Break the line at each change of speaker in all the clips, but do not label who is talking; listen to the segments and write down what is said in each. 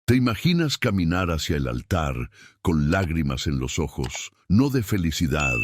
¿Te imaginas caminar hacia el altar con lágrimas en los ojos, no de felicidad,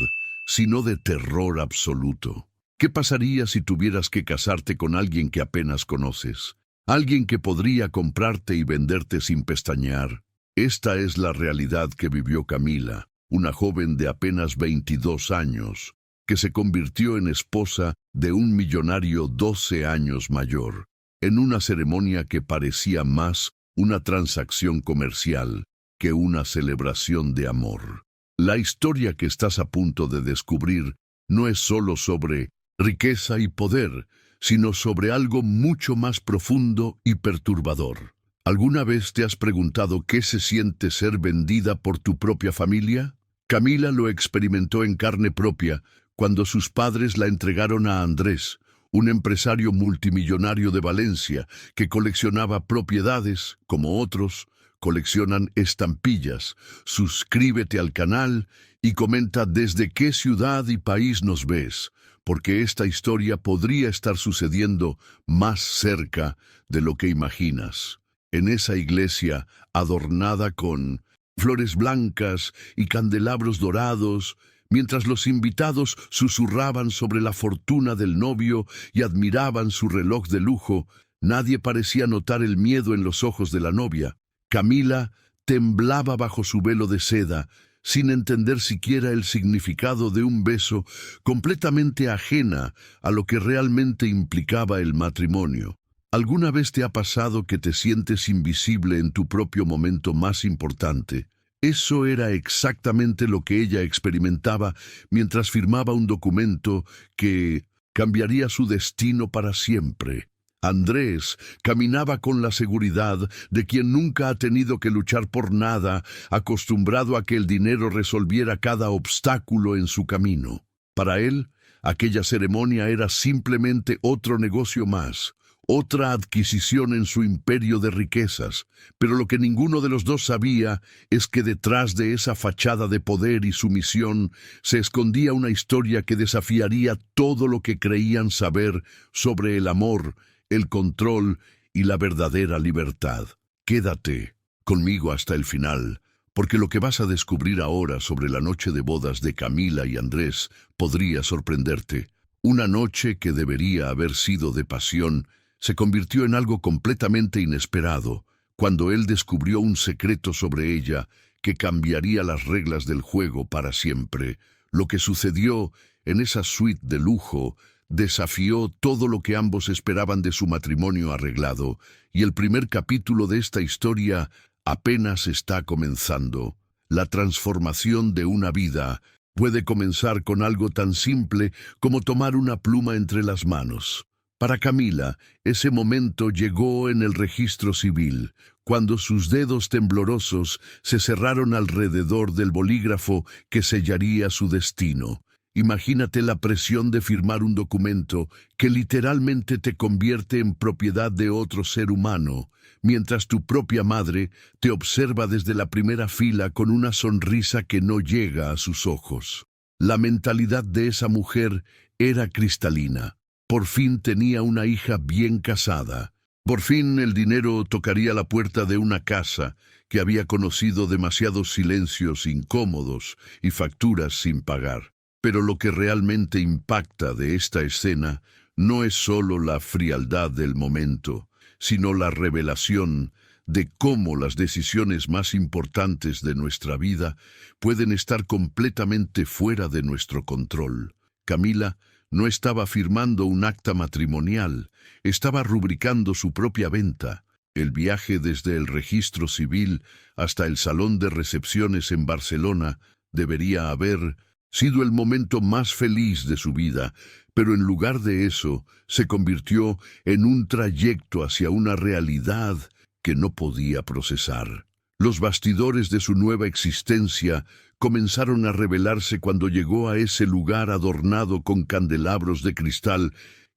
sino de terror absoluto? ¿Qué pasaría si tuvieras que casarte con alguien que apenas conoces? Alguien que podría comprarte y venderte sin pestañear. Esta es la realidad que vivió Camila, una joven de apenas 22 años, que se convirtió en esposa de un millonario 12 años mayor, en una ceremonia que parecía más una transacción comercial que una celebración de amor. La historia que estás a punto de descubrir no es solo sobre riqueza y poder, sino sobre algo mucho más profundo y perturbador. ¿Alguna vez te has preguntado qué se siente ser vendida por tu propia familia? Camila lo experimentó en carne propia cuando sus padres la entregaron a Andrés, un empresario multimillonario de Valencia que coleccionaba propiedades, como otros coleccionan estampillas. Suscríbete al canal y comenta desde qué ciudad y país nos ves, porque esta historia podría estar sucediendo más cerca de lo que imaginas. En esa iglesia adornada con flores blancas y candelabros dorados, mientras los invitados susurraban sobre la fortuna del novio y admiraban su reloj de lujo, nadie parecía notar el miedo en los ojos de la novia. Camila temblaba bajo su velo de seda, sin entender siquiera el significado de un beso, completamente ajena a lo que realmente implicaba el matrimonio. ¿Alguna vez te ha pasado que te sientes invisible en tu propio momento más importante? Eso era exactamente lo que ella experimentaba mientras firmaba un documento que cambiaría su destino para siempre. Andrés caminaba con la seguridad de quien nunca ha tenido que luchar por nada, acostumbrado a que el dinero resolviera cada obstáculo en su camino. Para él, aquella ceremonia era simplemente otro negocio más, otra adquisición en su imperio de riquezas, pero lo que ninguno de los dos sabía es que detrás de esa fachada de poder y sumisión se escondía una historia que desafiaría todo lo que creían saber sobre el amor, el control y la verdadera libertad. Quédate conmigo hasta el final, porque lo que vas a descubrir ahora sobre la noche de bodas de Camila y Andrés podría sorprenderte. Una noche que debería haber sido de pasión se convirtió en algo completamente inesperado, cuando él descubrió un secreto sobre ella que cambiaría las reglas del juego para siempre. Lo que sucedió en esa suite de lujo desafió todo lo que ambos esperaban de su matrimonio arreglado, y el primer capítulo de esta historia apenas está comenzando. La transformación de una vida puede comenzar con algo tan simple como tomar una pluma entre las manos. Para Camila, ese momento llegó en el registro civil, cuando sus dedos temblorosos se cerraron alrededor del bolígrafo que sellaría su destino. Imagínate la presión de firmar un documento que literalmente te convierte en propiedad de otro ser humano, mientras tu propia madre te observa desde la primera fila con una sonrisa que no llega a sus ojos. La mentalidad de esa mujer era cristalina. Por fin tenía una hija bien casada. Por fin el dinero tocaría la puerta de una casa que había conocido demasiados silencios incómodos y facturas sin pagar. Pero lo que realmente impacta de esta escena no es solo la frialdad del momento, sino la revelación de cómo las decisiones más importantes de nuestra vida pueden estar completamente fuera de nuestro control. Camila no estaba firmando un acta matrimonial, estaba rubricando su propia venta. El viaje desde el registro civil hasta el salón de recepciones en Barcelona debería haber sido el momento más feliz de su vida, pero en lugar de eso se convirtió en un trayecto hacia una realidad que no podía procesar. Los bastidores de su nueva existencia comenzaron a revelarse cuando llegó a ese lugar adornado con candelabros de cristal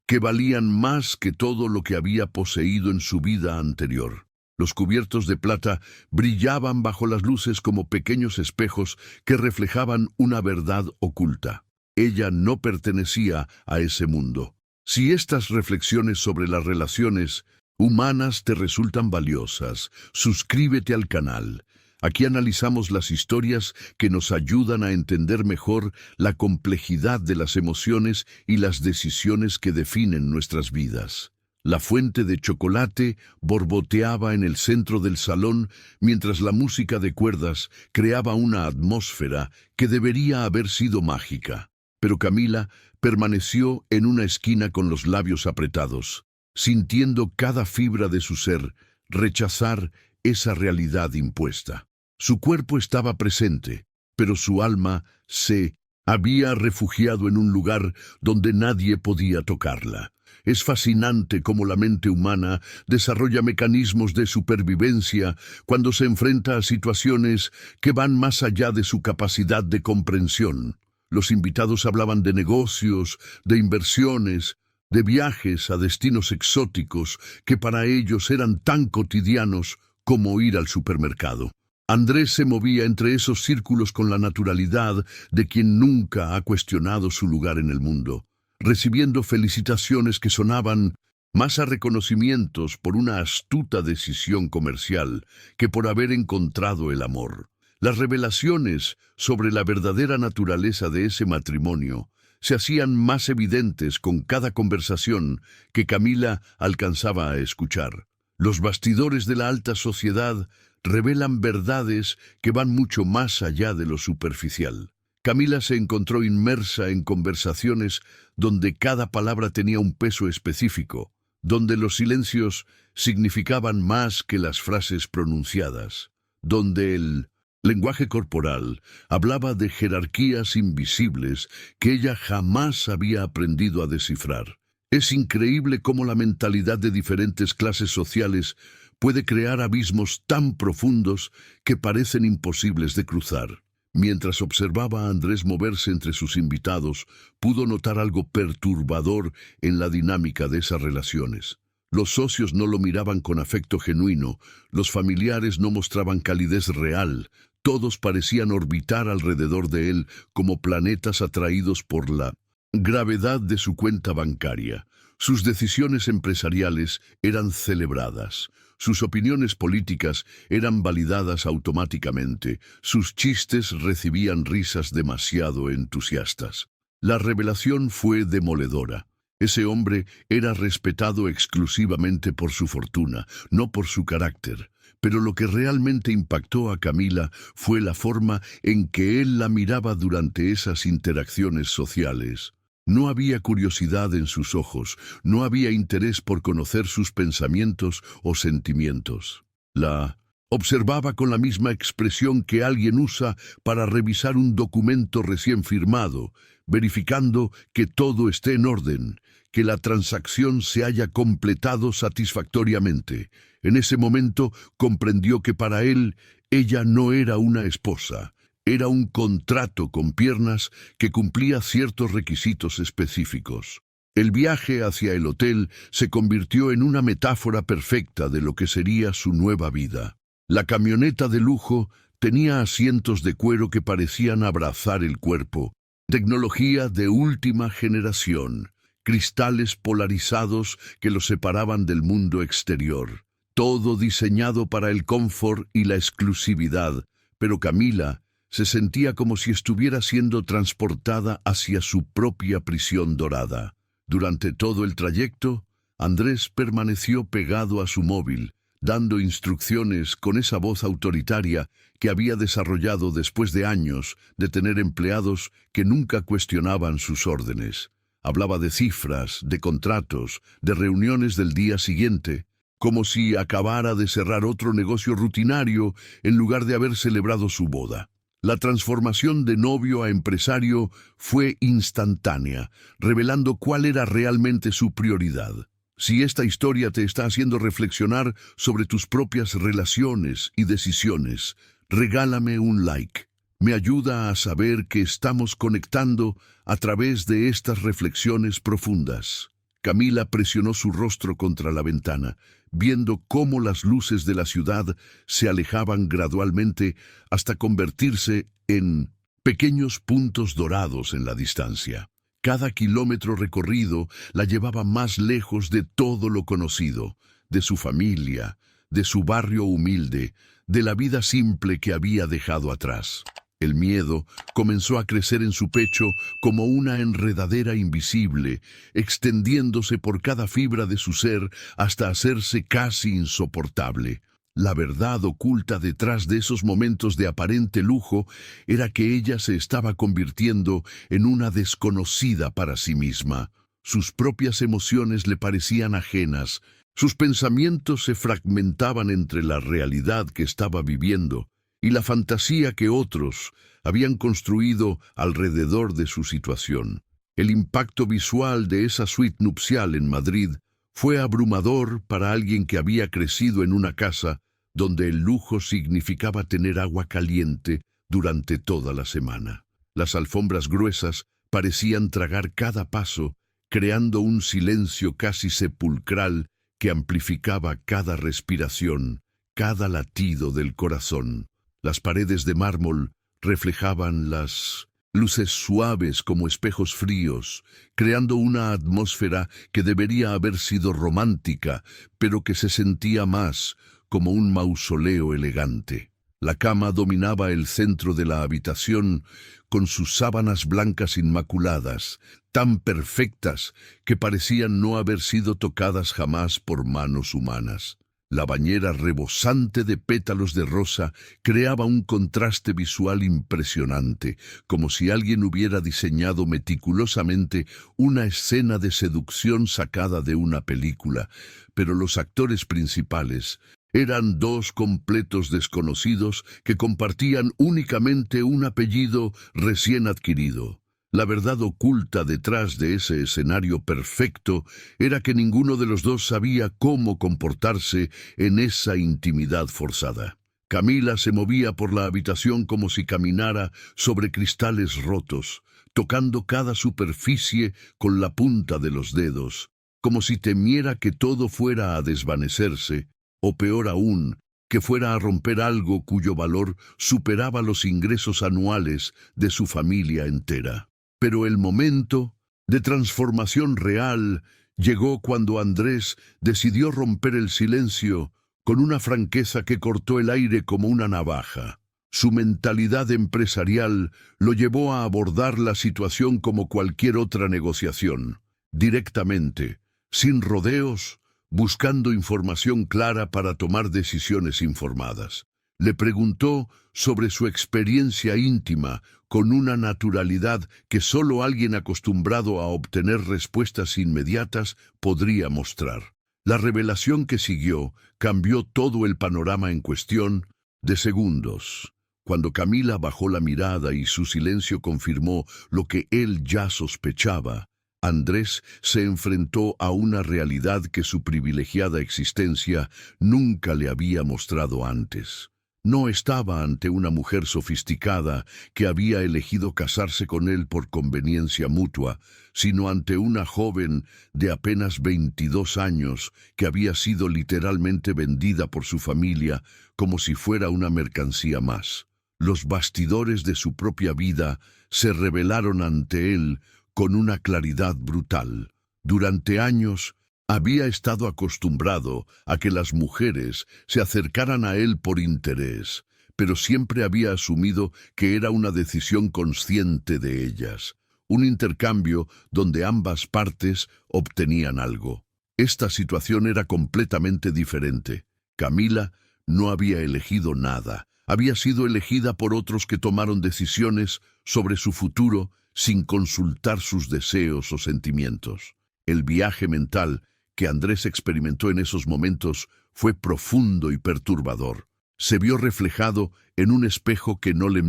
que valían más que todo lo que había poseído en su vida anterior. Los cubiertos de plata brillaban bajo las luces como pequeños espejos que reflejaban una verdad oculta. Ella no pertenecía a ese mundo. Si estas reflexiones sobre las relaciones humanas te resultan valiosas, suscríbete al canal. Aquí analizamos las historias que nos ayudan a entender mejor la complejidad de las emociones y las decisiones que definen nuestras vidas. La fuente de chocolate borboteaba en el centro del salón mientras la música de cuerdas creaba una atmósfera que debería haber sido mágica. Pero Camila permaneció en una esquina con los labios apretados, sintiendo cada fibra de su ser rechazar esa realidad impuesta. Su cuerpo estaba presente, pero su alma se había refugiado en un lugar donde nadie podía tocarla. Es fascinante cómo la mente humana desarrolla mecanismos de supervivencia cuando se enfrenta a situaciones que van más allá de su capacidad de comprensión. Los invitados hablaban de negocios, de inversiones, de viajes a destinos exóticos que para ellos eran tan cotidianos como ir al supermercado. Andrés se movía entre esos círculos con la naturalidad de quien nunca ha cuestionado su lugar en el mundo, recibiendo felicitaciones que sonaban más a reconocimientos por una astuta decisión comercial que por haber encontrado el amor. Las revelaciones sobre la verdadera naturaleza de ese matrimonio se hacían más evidentes con cada conversación que Camila alcanzaba a escuchar. Los bastidores de la alta sociedad revelan verdades que van mucho más allá de lo superficial. Camila se encontró inmersa en conversaciones donde cada palabra tenía un peso específico, donde los silencios significaban más que las frases pronunciadas, donde el lenguaje corporal hablaba de jerarquías invisibles que ella jamás había aprendido a descifrar. Es increíble cómo la mentalidad de diferentes clases sociales puede crear abismos tan profundos que parecen imposibles de cruzar. Mientras observaba a Andrés moverse entre sus invitados, pudo notar algo perturbador en la dinámica de esas relaciones. Los socios no lo miraban con afecto genuino, los familiares no mostraban calidez real, todos parecían orbitar alrededor de él como planetas atraídos por la gravedad de su cuenta bancaria. Sus decisiones empresariales eran celebradas. Sus opiniones políticas eran validadas automáticamente. Sus chistes recibían risas demasiado entusiastas. La revelación fue demoledora. Ese hombre era respetado exclusivamente por su fortuna, no por su carácter. Pero lo que realmente impactó a Camila fue la forma en que él la miraba durante esas interacciones sociales. No había curiosidad en sus ojos, no había interés por conocer sus pensamientos o sentimientos. La observaba con la misma expresión que alguien usa para revisar un documento recién firmado, verificando que todo esté en orden, que la transacción se haya completado satisfactoriamente. En ese momento comprendió que para él, ella no era una esposa. Era un contrato con piernas que cumplía ciertos requisitos específicos. El viaje hacia el hotel se convirtió en una metáfora perfecta de lo que sería su nueva vida. La camioneta de lujo tenía asientos de cuero que parecían abrazar el cuerpo, tecnología de última generación, cristales polarizados que los separaban del mundo exterior. Todo diseñado para el confort y la exclusividad, pero Camila se sentía como si estuviera siendo transportada hacia su propia prisión dorada. Durante todo el trayecto, Andrés permaneció pegado a su móvil, dando instrucciones con esa voz autoritaria que había desarrollado después de años de tener empleados que nunca cuestionaban sus órdenes. Hablaba de cifras, de contratos, de reuniones del día siguiente, como si acabara de cerrar otro negocio rutinario en lugar de haber celebrado su boda. La transformación de novio a empresario fue instantánea, revelando cuál era realmente su prioridad. Si esta historia te está haciendo reflexionar sobre tus propias relaciones y decisiones, regálame un like. Me ayuda a saber que estamos conectando a través de estas reflexiones profundas. Camila presionó su rostro contra la ventana, viendo cómo las luces de la ciudad se alejaban gradualmente hasta convertirse en pequeños puntos dorados en la distancia. Cada kilómetro recorrido la llevaba más lejos de todo lo conocido, de su familia, de su barrio humilde, de la vida simple que había dejado atrás. El miedo comenzó a crecer en su pecho como una enredadera invisible, extendiéndose por cada fibra de su ser hasta hacerse casi insoportable. La verdad oculta detrás de esos momentos de aparente lujo era que ella se estaba convirtiendo en una desconocida para sí misma. Sus propias emociones le parecían ajenas, sus pensamientos se fragmentaban entre la realidad que estaba viviendo y la fantasía que otros habían construido alrededor de su situación. El impacto visual de esa suite nupcial en Madrid fue abrumador para alguien que había crecido en una casa donde el lujo significaba tener agua caliente durante toda la semana. Las alfombras gruesas parecían tragar cada paso, creando un silencio casi sepulcral que amplificaba cada respiración, cada latido del corazón. Las paredes de mármol reflejaban las luces suaves como espejos fríos, creando una atmósfera que debería haber sido romántica, pero que se sentía más como un mausoleo elegante. La cama dominaba el centro de la habitación con sus sábanas blancas inmaculadas, tan perfectas que parecían no haber sido tocadas jamás por manos humanas. La bañera rebosante de pétalos de rosa creaba un contraste visual impresionante, como si alguien hubiera diseñado meticulosamente una escena de seducción sacada de una película, pero los actores principales eran dos completos desconocidos que compartían únicamente un apellido recién adquirido. La verdad oculta detrás de ese escenario perfecto era que ninguno de los dos sabía cómo comportarse en esa intimidad forzada. Camila se movía por la habitación como si caminara sobre cristales rotos, tocando cada superficie con la punta de los dedos, como si temiera que todo fuera a desvanecerse, o peor aún, que fuera a romper algo cuyo valor superaba los ingresos anuales de su familia entera. Pero el momento de transformación real llegó cuando Andrés decidió romper el silencio con una franqueza que cortó el aire como una navaja. Su mentalidad empresarial lo llevó a abordar la situación como cualquier otra negociación, directamente, sin rodeos, buscando información clara para tomar decisiones informadas. Le preguntó sobre su experiencia íntima con una naturalidad que solo alguien acostumbrado a obtener respuestas inmediatas podría mostrar. La revelación que siguió cambió todo el panorama en cuestión de segundos. Cuando Camila bajó la mirada y su silencio confirmó lo que él ya sospechaba, Andrés se enfrentó a una realidad que su privilegiada existencia nunca le había mostrado antes. No estaba ante una mujer sofisticada que había elegido casarse con él por conveniencia mutua, sino ante una joven de apenas 22 años que había sido literalmente vendida por su familia como si fuera una mercancía más. Los bastidores de su propia vida se revelaron ante él con una claridad brutal. Durante años, había estado acostumbrado a que las mujeres se acercaran a él por interés, pero siempre había asumido que era una decisión consciente de ellas, un intercambio donde ambas partes obtenían algo. Esta situación era completamente diferente. Camila no había elegido nada, había sido elegida por otros que tomaron decisiones sobre su futuro sin consultar sus deseos o sentimientos. El viaje mental que Andrés experimentó en esos momentos fue profundo y perturbador. Se vio reflejado en un espejo que no le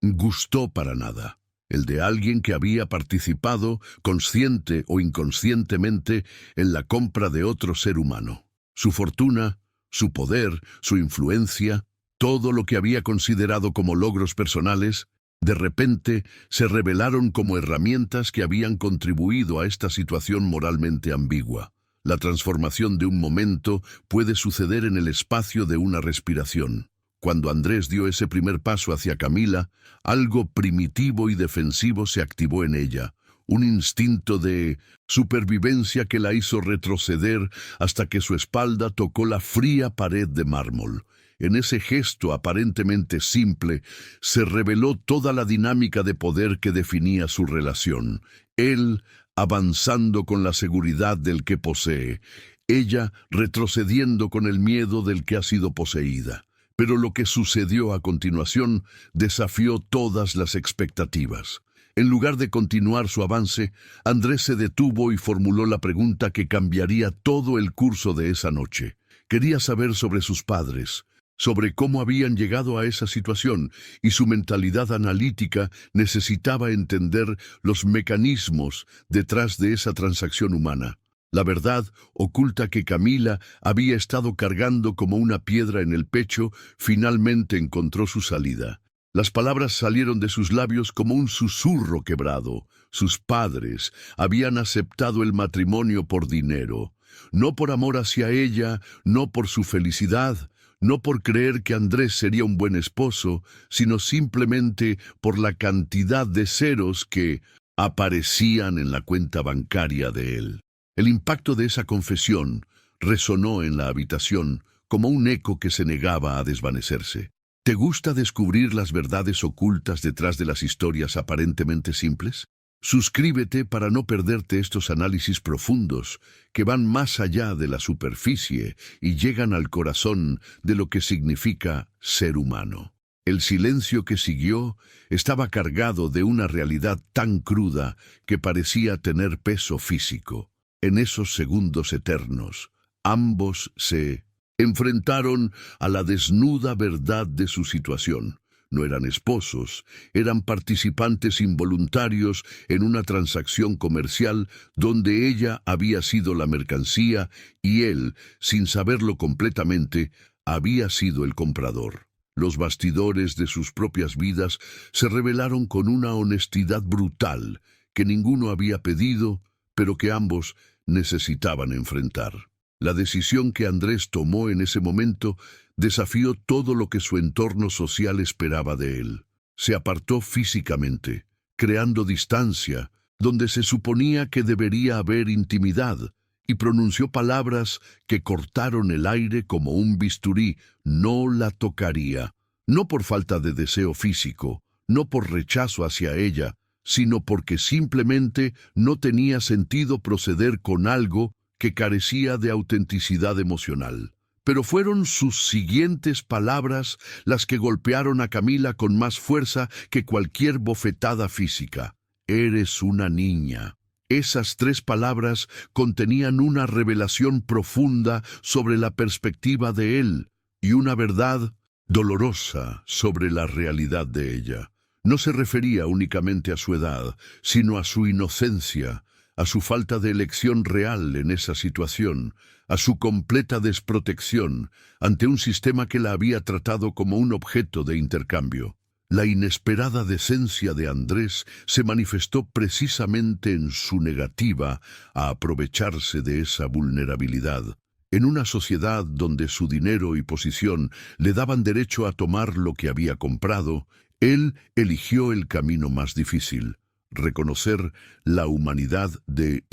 gustó para nada, el de alguien que había participado, consciente o inconscientemente, en la compra de otro ser humano. Su fortuna, su poder, su influencia, todo lo que había considerado como logros personales, de repente se revelaron como herramientas que habían contribuido a esta situación moralmente ambigua. La transformación de un momento puede suceder en el espacio de una respiración. Cuando Andrés dio ese primer paso hacia Camila, algo primitivo y defensivo se activó en ella, un instinto de supervivencia que la hizo retroceder hasta que su espalda tocó la fría pared de mármol. En ese gesto aparentemente simple se reveló toda la dinámica de poder que definía su relación. Él avanzando con la seguridad del que posee, ella retrocediendo con el miedo del que ha sido poseída. Pero lo que sucedió a continuación desafió todas las expectativas. En lugar de continuar su avance, Andrés se detuvo y formuló la pregunta que cambiaría todo el curso de esa noche. Quería saber sobre sus padres, sobre cómo habían llegado a esa situación, y su mentalidad analítica necesitaba entender los mecanismos detrás de esa transacción humana. La verdad oculta que Camila había estado cargando como una piedra en el pecho finalmente encontró su salida. Las palabras salieron de sus labios como un susurro quebrado. Sus padres habían aceptado el matrimonio por dinero, no por amor hacia ella, no por su felicidad, no por creer que Andrés sería un buen esposo, sino simplemente por la cantidad de ceros que aparecían en la cuenta bancaria de él. El impacto de esa confesión resonó en la habitación como un eco que se negaba a desvanecerse. ¿Te gusta descubrir las verdades ocultas detrás de las historias aparentemente simples? Suscríbete para no perderte estos análisis profundos que van más allá de la superficie y llegan al corazón de lo que significa ser humano. El silencio que siguió estaba cargado de una realidad tan cruda que parecía tener peso físico. En esos segundos eternos, ambos se enfrentaron a la desnuda verdad de su situación. No eran esposos, eran participantes involuntarios en una transacción comercial donde ella había sido la mercancía y él, sin saberlo completamente, había sido el comprador. Los bastidores de sus propias vidas se revelaron con una honestidad brutal que ninguno había pedido, pero que ambos necesitaban enfrentar. La decisión que Andrés tomó en ese momento desafió todo lo que su entorno social esperaba de él. Se apartó físicamente, creando distancia, donde se suponía que debería haber intimidad, y pronunció palabras que cortaron el aire como un bisturí. No la tocaría, no por falta de deseo físico, no por rechazo hacia ella, sino porque simplemente no tenía sentido proceder con algo que carecía de autenticidad emocional. Pero fueron sus siguientes palabras las que golpearon a Camila con más fuerza que cualquier bofetada física. «Eres una niña». Esas 3 palabras contenían una revelación profunda sobre la perspectiva de él y una verdad dolorosa sobre la realidad de ella. No se refería únicamente a su edad, sino a su inocencia, a su falta de elección real en esa situación, a su completa desprotección ante un sistema que la había tratado como un objeto de intercambio. La inesperada decencia de Andrés se manifestó precisamente en su negativa a aprovecharse de esa vulnerabilidad. En una sociedad donde su dinero y posición le daban derecho a tomar lo que había comprado, él eligió el camino más difícil: reconocer la humanidad de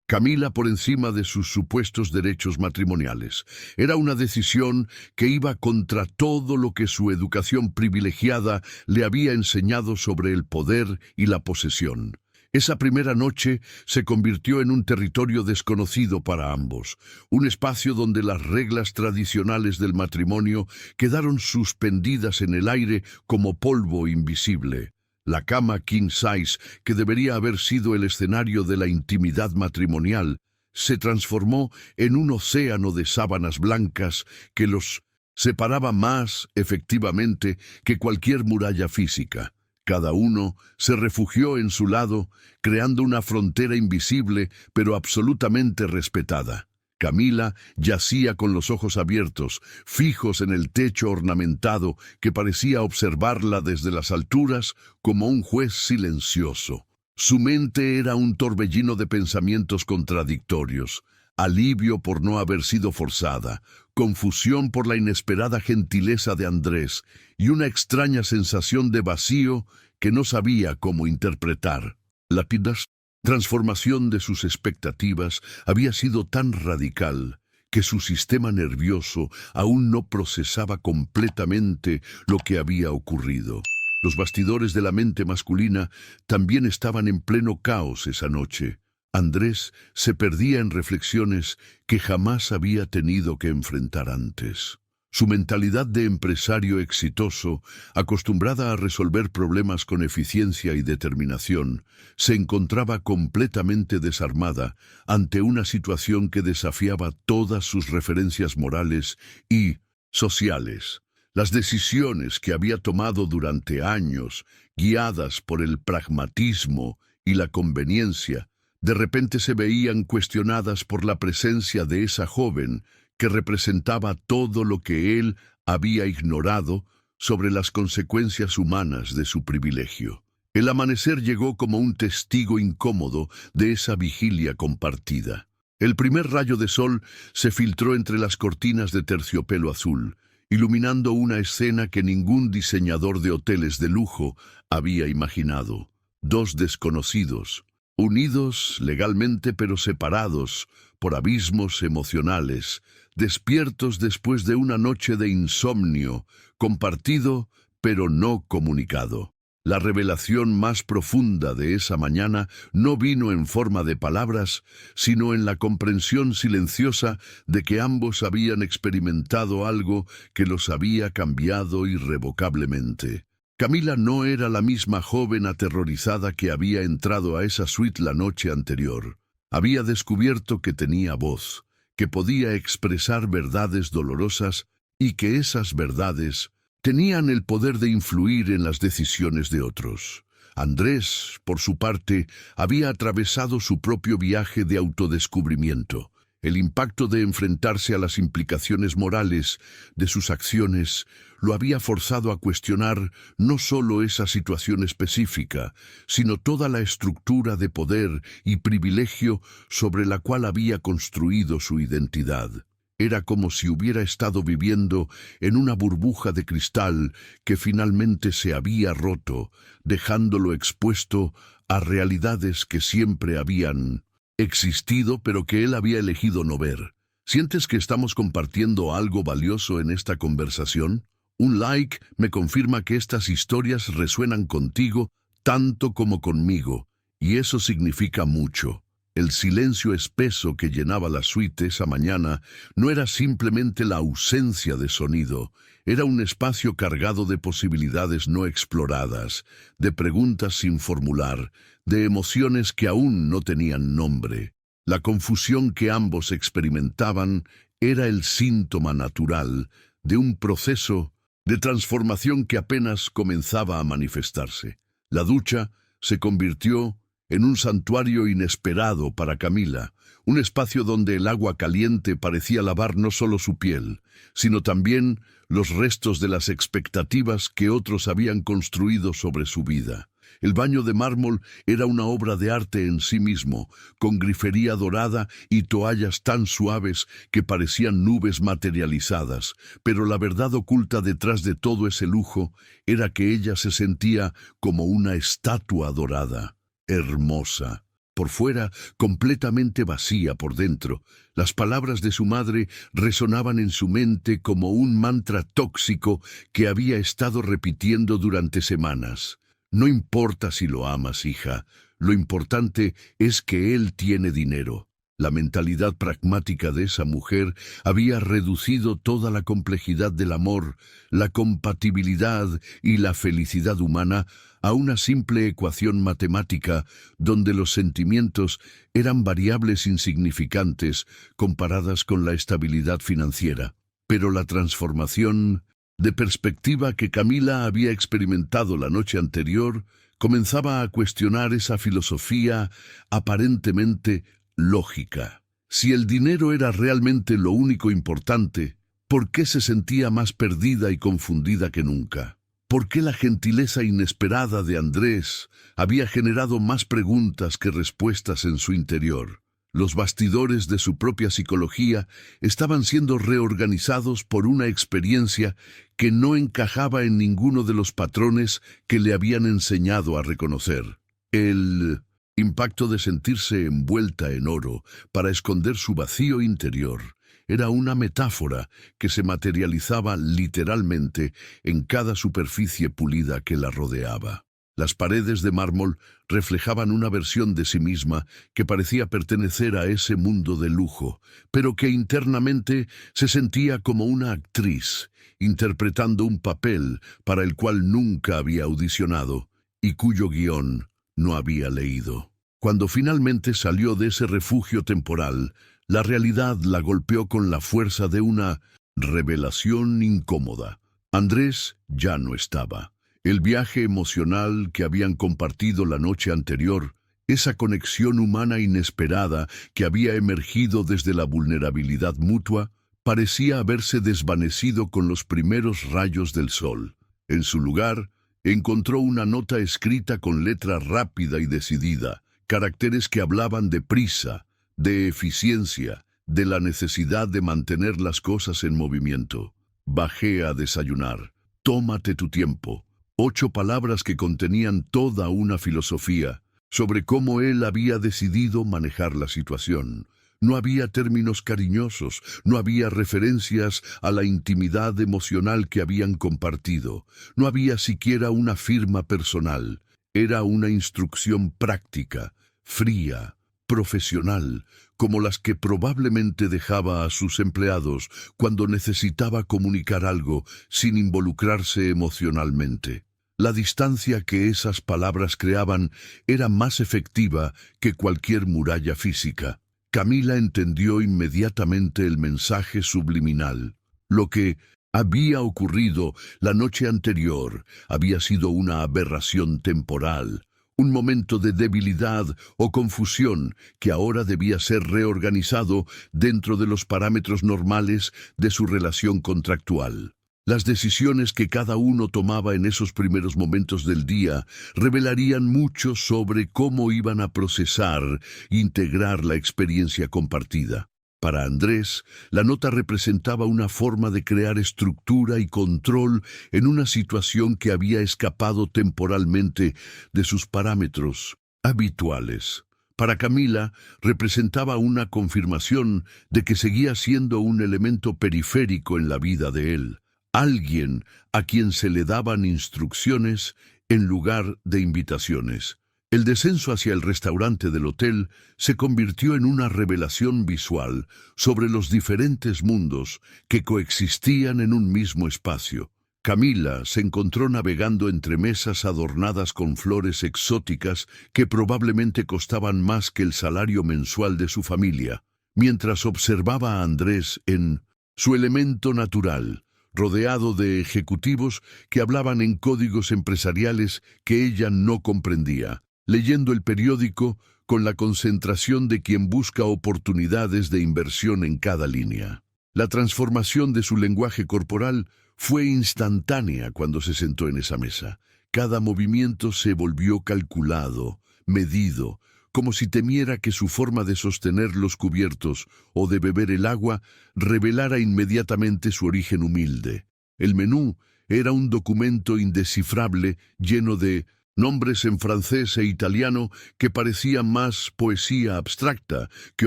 Camila por encima de sus supuestos derechos matrimoniales. Era una decisión que iba contra todo lo que su educación privilegiada le había enseñado sobre el poder y la posesión. Esa primera noche se convirtió en un territorio desconocido para ambos, un espacio donde las reglas tradicionales del matrimonio quedaron suspendidas en el aire como polvo invisible. La cama king size, que debería haber sido el escenario de la intimidad matrimonial, se transformó en un océano de sábanas blancas que los separaba más efectivamente que cualquier muralla física. Cada uno se refugió en su lado, creando una frontera invisible pero absolutamente respetada. Camila yacía con los ojos abiertos, fijos en el techo ornamentado que parecía observarla desde las alturas como un juez silencioso. Su mente era un torbellino de pensamientos contradictorios: alivio por no haber sido forzada, confusión por la inesperada gentileza de Andrés y una extraña sensación de vacío que no sabía cómo interpretar. Lápidas transformación de sus expectativas había sido tan radical que su sistema nervioso aún no procesaba completamente lo que había ocurrido. Los bastidores de la mente masculina también estaban en pleno caos esa noche. Andrés se perdía en reflexiones que jamás había tenido que enfrentar antes. Su mentalidad de empresario exitoso, acostumbrada a resolver problemas con eficiencia y determinación, se encontraba completamente desarmada ante una situación que desafiaba todas sus referencias morales y sociales. Las decisiones que había tomado durante años, guiadas por el pragmatismo y la conveniencia, de repente se veían cuestionadas por la presencia de esa joven que representaba todo lo que él había ignorado sobre las consecuencias humanas de su privilegio. El amanecer llegó como un testigo incómodo de esa vigilia compartida. El primer rayo de sol se filtró entre las cortinas de terciopelo azul, iluminando una escena que ningún diseñador de hoteles de lujo había imaginado. Dos desconocidos, unidos legalmente pero separados por abismos emocionales, despiertos después de una noche de insomnio, compartido pero no comunicado. La revelación más profunda de esa mañana no vino en forma de palabras, sino en la comprensión silenciosa de que ambos habían experimentado algo que los había cambiado irrevocablemente. Camila no era la misma joven aterrorizada que había entrado a esa suite la noche anterior. Había descubierto que tenía voz, que podía expresar verdades dolorosas y que esas verdades tenían el poder de influir en las decisiones de otros. Andrés, por su parte, había atravesado su propio viaje de autodescubrimiento. El impacto de enfrentarse a las implicaciones morales de sus acciones lo había forzado a cuestionar no solo esa situación específica, sino toda la estructura de poder y privilegio sobre la cual había construido su identidad. Era como si hubiera estado viviendo en una burbuja de cristal que finalmente se había roto, dejándolo expuesto a realidades que siempre habían existido, pero que él había elegido no ver. ¿Sientes que estamos compartiendo algo valioso en esta conversación? Un like me confirma que estas historias resuenan contigo tanto como conmigo, y eso significa mucho. El silencio espeso que llenaba la suite esa mañana no era simplemente la ausencia de sonido, era un espacio cargado de posibilidades no exploradas, de preguntas sin formular, de emociones que aún no tenían nombre. La confusión que ambos experimentaban era el síntoma natural de un proceso de transformación que apenas comenzaba a manifestarse. La ducha se convirtió en un santuario inesperado para Camila, un espacio donde el agua caliente parecía lavar no solo su piel, sino también los restos de las expectativas que otros habían construido sobre su vida. El baño de mármol era una obra de arte en sí mismo, con grifería dorada y toallas tan suaves que parecían nubes materializadas, pero la verdad oculta detrás de todo ese lujo era que ella se sentía como una estatua dorada, hermosa. Por fuera, completamente vacía por dentro. Las palabras de su madre resonaban en su mente como un mantra tóxico que había estado repitiendo durante semanas. No importa si lo amas, hija, lo importante es que él tiene dinero. La mentalidad pragmática de esa mujer había reducido toda la complejidad del amor, la compatibilidad y la felicidad humana a una simple ecuación matemática donde los sentimientos eran variables insignificantes comparadas con la estabilidad financiera. Pero la transformación de perspectiva que Camila había experimentado la noche anterior comenzaba a cuestionar esa filosofía aparentemente lógica. Si el dinero era realmente lo único importante, ¿por qué se sentía más perdida y confundida que nunca? ¿Por qué la gentileza inesperada de Andrés había generado más preguntas que respuestas en su interior? Los bastidores de su propia psicología estaban siendo reorganizados por una experiencia que no encajaba en ninguno de los patrones que le habían enseñado a reconocer. El impacto de sentirse envuelta en oro para esconder su vacío interior. Era una metáfora que se materializaba literalmente en cada superficie pulida que la rodeaba. Las paredes de mármol reflejaban una versión de sí misma que parecía pertenecer a ese mundo de lujo, pero que internamente se sentía como una actriz, interpretando un papel para el cual nunca había audicionado y cuyo guión no había leído. Cuando finalmente salió de ese refugio temporal, la realidad la golpeó con la fuerza de una revelación incómoda. Andrés ya no estaba. El viaje emocional que habían compartido la noche anterior, esa conexión humana inesperada que había emergido desde la vulnerabilidad mutua, parecía haberse desvanecido con los primeros rayos del sol. En su lugar, encontró una nota escrita con letra rápida y decidida, caracteres que hablaban de prisa, de eficiencia, de la necesidad de mantener las cosas en movimiento. Bajé a desayunar. Tómate tu tiempo. 8 palabras que contenían toda una filosofía sobre cómo él había decidido manejar la situación. No había términos cariñosos, no había referencias a la intimidad emocional que habían compartido, no había siquiera una firma personal. Era una instrucción práctica, fría, profesional, como las que probablemente dejaba a sus empleados cuando necesitaba comunicar algo sin involucrarse emocionalmente. La distancia que esas palabras creaban era más efectiva que cualquier muralla física. Camila entendió inmediatamente el mensaje subliminal. Lo que había ocurrido la noche anterior había sido una aberración temporal, un momento de debilidad o confusión que ahora debía ser reorganizado dentro de los parámetros normales de su relación contractual. Las decisiones que cada uno tomaba en esos primeros momentos del día revelarían mucho sobre cómo iban a procesar e integrar la experiencia compartida. Para Andrés, la nota representaba una forma de crear estructura y control en una situación que había escapado temporalmente de sus parámetros habituales. Para Camila, representaba una confirmación de que seguía siendo un elemento periférico en la vida de él, alguien a quien se le daban instrucciones en lugar de invitaciones. El descenso hacia el restaurante del hotel se convirtió en una revelación visual sobre los diferentes mundos que coexistían en un mismo espacio. Camila se encontró navegando entre mesas adornadas con flores exóticas que probablemente costaban más que el salario mensual de su familia, mientras observaba a Andrés en su elemento natural, rodeado de ejecutivos que hablaban en códigos empresariales que ella no comprendía, leyendo el periódico con la concentración de quien busca oportunidades de inversión en cada línea. La transformación de su lenguaje corporal fue instantánea cuando se sentó en esa mesa. Cada movimiento se volvió calculado, medido, como si temiera que su forma de sostener los cubiertos o de beber el agua revelara inmediatamente su origen humilde. El menú era un documento indescifrable lleno de nombres en francés e italiano que parecían más poesía abstracta que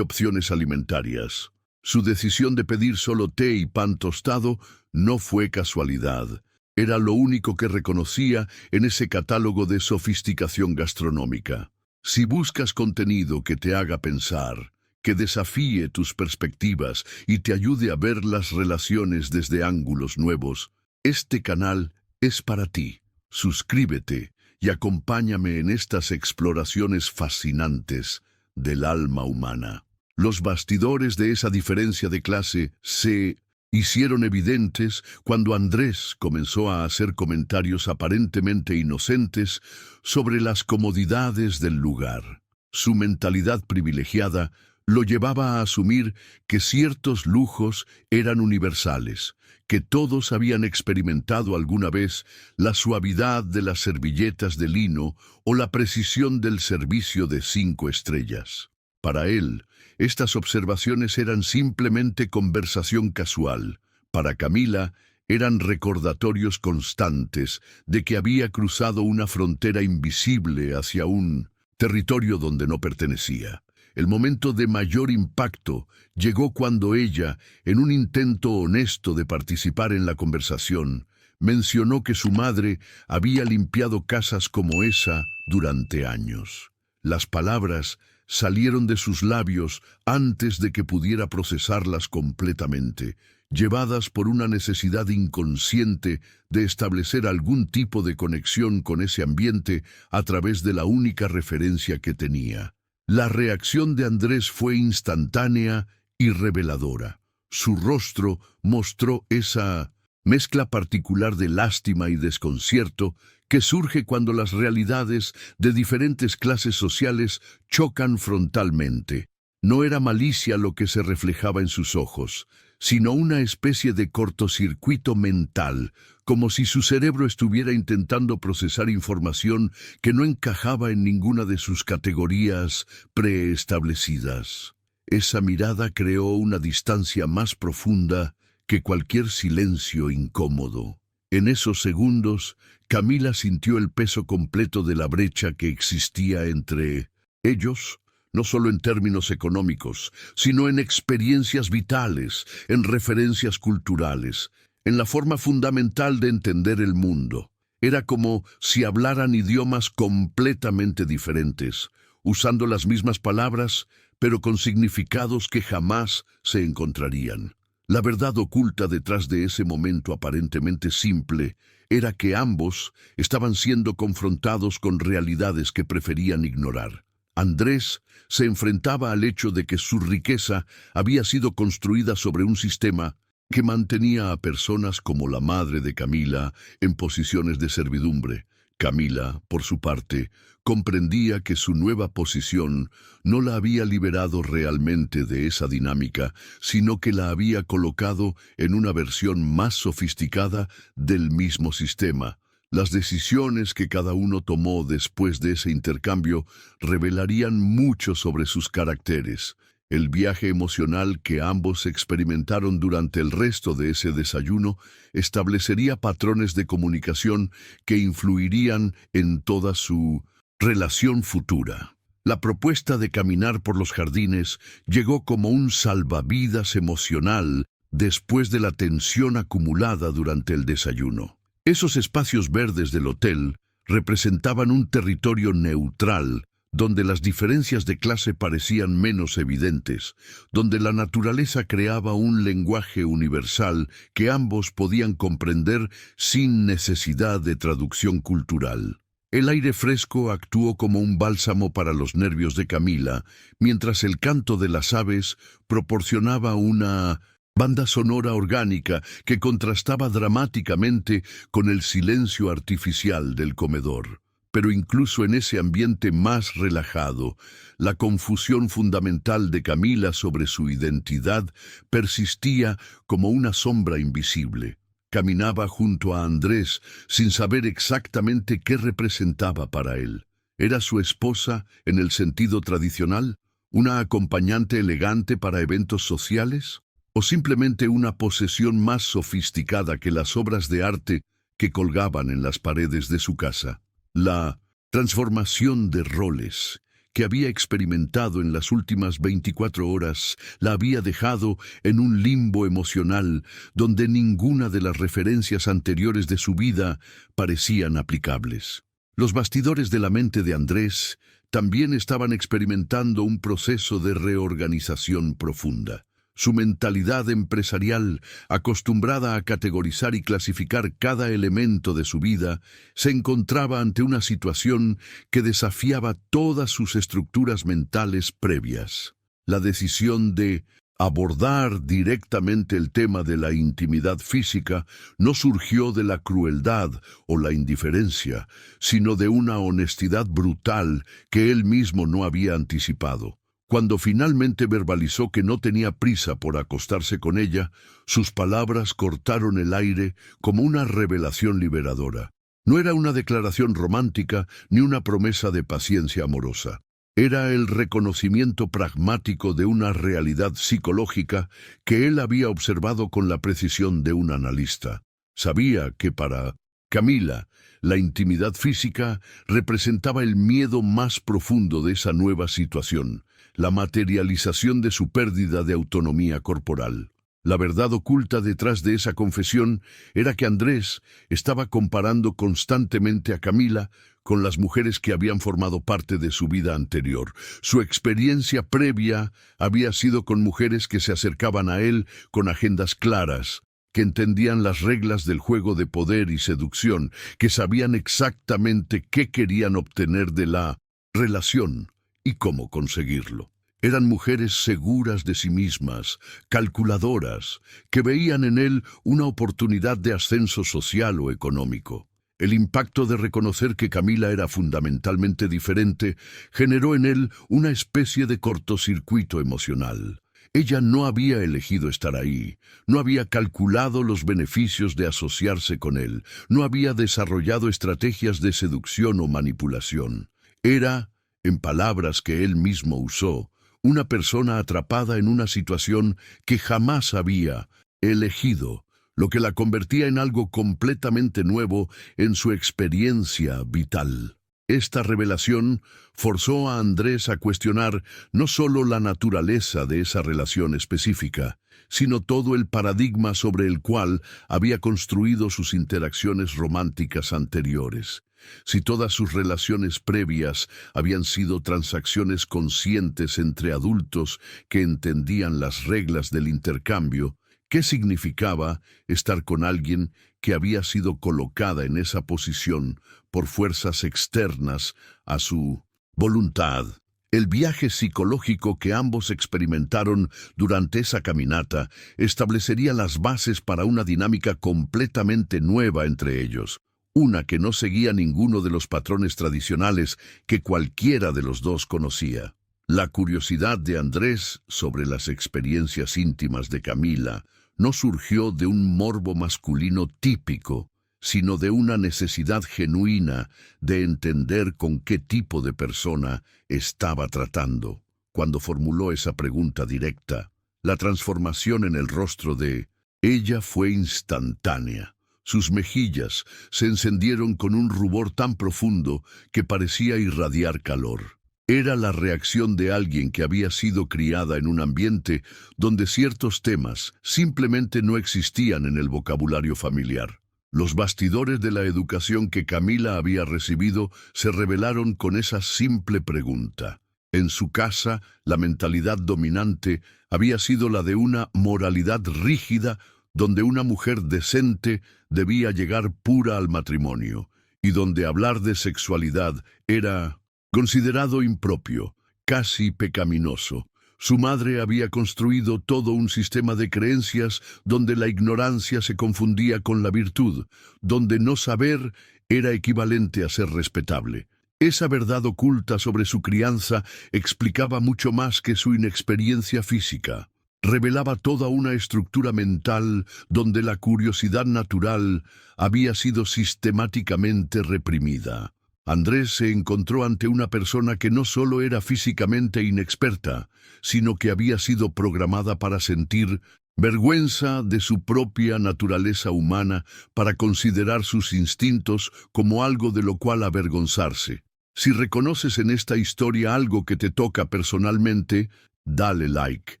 opciones alimentarias. Su decisión de pedir solo té y pan tostado no fue casualidad. Era lo único que reconocía en ese catálogo de sofisticación gastronómica. Si buscas contenido que te haga pensar, que desafíe tus perspectivas y te ayude a ver las relaciones desde ángulos nuevos, este canal es para ti. Suscríbete y acompáñame en estas exploraciones fascinantes del alma humana. Los bastidores de esa diferencia de clase se hicieron evidentes cuando Andrés comenzó a hacer comentarios aparentemente inocentes sobre las comodidades del lugar. Su mentalidad privilegiada lo llevaba a asumir que ciertos lujos eran universales, que todos habían experimentado alguna vez la suavidad de las servilletas de lino o la precisión del servicio de 5 estrellas. Para él, estas observaciones eran simplemente conversación casual. Para Camila, eran recordatorios constantes de que había cruzado una frontera invisible hacia un territorio donde no pertenecía. El momento de mayor impacto llegó cuando ella, en un intento honesto de participar en la conversación, mencionó que su madre había limpiado casas como esa durante años. Las palabras salieron de sus labios antes de que pudiera procesarlas completamente, llevadas por una necesidad inconsciente de establecer algún tipo de conexión con ese ambiente a través de la única referencia que tenía. La reacción de Andrés fue instantánea y reveladora. Su rostro mostró esa mezcla particular de lástima y desconcierto que surge cuando las realidades de diferentes clases sociales chocan frontalmente. No era malicia lo que se reflejaba en sus ojos, sino una especie de cortocircuito mental, como si su cerebro estuviera intentando procesar información que no encajaba en ninguna de sus categorías preestablecidas. Esa mirada creó una distancia más profunda que cualquier silencio incómodo. En esos segundos, Camila sintió el peso completo de la brecha que existía entre ellos, no solo en términos económicos, sino en experiencias vitales, en referencias culturales, en la forma fundamental de entender el mundo. Era como si hablaran idiomas completamente diferentes, usando las mismas palabras, pero con significados que jamás se encontrarían. La verdad oculta detrás de ese momento aparentemente simple era que ambos estaban siendo confrontados con realidades que preferían ignorar. Andrés se enfrentaba al hecho de que su riqueza había sido construida sobre un sistema que mantenía a personas como la madre de Camila en posiciones de servidumbre. Camila, por su parte, comprendía que su nueva posición no la había liberado realmente de esa dinámica, sino que la había colocado en una versión más sofisticada del mismo sistema. Las decisiones que cada uno tomó después de ese intercambio revelarían mucho sobre sus caracteres. El viaje emocional que ambos experimentaron durante el resto de ese desayuno establecería patrones de comunicación que influirían en toda su relación futura. La propuesta de caminar por los jardines llegó como un salvavidas emocional después de la tensión acumulada durante el desayuno. Esos espacios verdes del hotel representaban un territorio neutral, donde las diferencias de clase parecían menos evidentes, donde la naturaleza creaba un lenguaje universal que ambos podían comprender sin necesidad de traducción cultural. El aire fresco actuó como un bálsamo para los nervios de Camila, mientras el canto de las aves proporcionaba una banda sonora orgánica que contrastaba dramáticamente con el silencio artificial del comedor. Pero incluso en ese ambiente más relajado, la confusión fundamental de Camila sobre su identidad persistía como una sombra invisible. Caminaba junto a Andrés sin saber exactamente qué representaba para él. ¿Era su esposa en el sentido tradicional? ¿Una acompañante elegante para eventos sociales? ¿O simplemente una posesión más sofisticada que las obras de arte que colgaban en las paredes de su casa? La transformación de roles que había experimentado en las últimas 24 horas la había dejado en un limbo emocional donde ninguna de las referencias anteriores de su vida parecían aplicables. Los bastidores de la mente de Andrés también estaban experimentando un proceso de reorganización profunda. Su mentalidad empresarial, acostumbrada a categorizar y clasificar cada elemento de su vida, se encontraba ante una situación que desafiaba todas sus estructuras mentales previas. La decisión de abordar directamente el tema de la intimidad física no surgió de la crueldad o la indiferencia, sino de una honestidad brutal que él mismo no había anticipado. Cuando finalmente verbalizó que no tenía prisa por acostarse con ella, sus palabras cortaron el aire como una revelación liberadora. No era una declaración romántica ni una promesa de paciencia amorosa. Era el reconocimiento pragmático de una realidad psicológica que él había observado con la precisión de un analista. Sabía que para Camila, la intimidad física, representaba el miedo más profundo de esa nueva situación, la materialización de su pérdida de autonomía corporal. La verdad oculta detrás de esa confesión era que Andrés estaba comparando constantemente a Camila con las mujeres que habían formado parte de su vida anterior. Su experiencia previa había sido con mujeres que se acercaban a él con agendas claras, que entendían las reglas del juego de poder y seducción, que sabían exactamente qué querían obtener de la relación y cómo conseguirlo. Eran mujeres seguras de sí mismas, calculadoras, que veían en él una oportunidad de ascenso social o económico. El impacto de reconocer que Camila era fundamentalmente diferente generó en él una especie de cortocircuito emocional. Ella no había elegido estar ahí, no había calculado los beneficios de asociarse con él, no había desarrollado estrategias de seducción o manipulación. Era, en palabras que él mismo usó, una persona atrapada en una situación que jamás había elegido, lo que la convertía en algo completamente nuevo en su experiencia vital. Esta revelación forzó a Andrés a cuestionar no solo la naturaleza de esa relación específica, sino todo el paradigma sobre el cual había construido sus interacciones románticas anteriores. Si todas sus relaciones previas habían sido transacciones conscientes entre adultos que entendían las reglas del intercambio, ¿qué significaba estar con alguien que había sido colocada en esa posición por fuerzas externas a su voluntad? El viaje psicológico que ambos experimentaron durante esa caminata establecería las bases para una dinámica completamente nueva entre ellos, una que no seguía ninguno de los patrones tradicionales que cualquiera de los dos conocía. La curiosidad de Andrés sobre las experiencias íntimas de Camila no surgió de un morbo masculino típico, sino de una necesidad genuina de entender con qué tipo de persona estaba tratando. Cuando formuló esa pregunta directa, la transformación en el rostro de ella fue instantánea. Sus mejillas se encendieron con un rubor tan profundo que parecía irradiar calor. Era la reacción de alguien que había sido criada en un ambiente donde ciertos temas simplemente no existían en el vocabulario familiar. Los bastidores de la educación que Camila había recibido se revelaron con esa simple pregunta. En su casa, la mentalidad dominante había sido la de una moralidad rígida donde una mujer decente debía llegar pura al matrimonio, y donde hablar de sexualidad era considerado impropio, casi pecaminoso. Su madre había construido todo un sistema de creencias donde la ignorancia se confundía con la virtud, donde no saber era equivalente a ser respetable. Esa verdad oculta sobre su crianza explicaba mucho más que su inexperiencia física. Revelaba toda una estructura mental donde la curiosidad natural había sido sistemáticamente reprimida. Andrés se encontró ante una persona que no solo era físicamente inexperta, sino que había sido programada para sentir vergüenza de su propia naturaleza humana, para considerar sus instintos como algo de lo cual avergonzarse. Si reconoces en esta historia algo que te toca personalmente, dale like.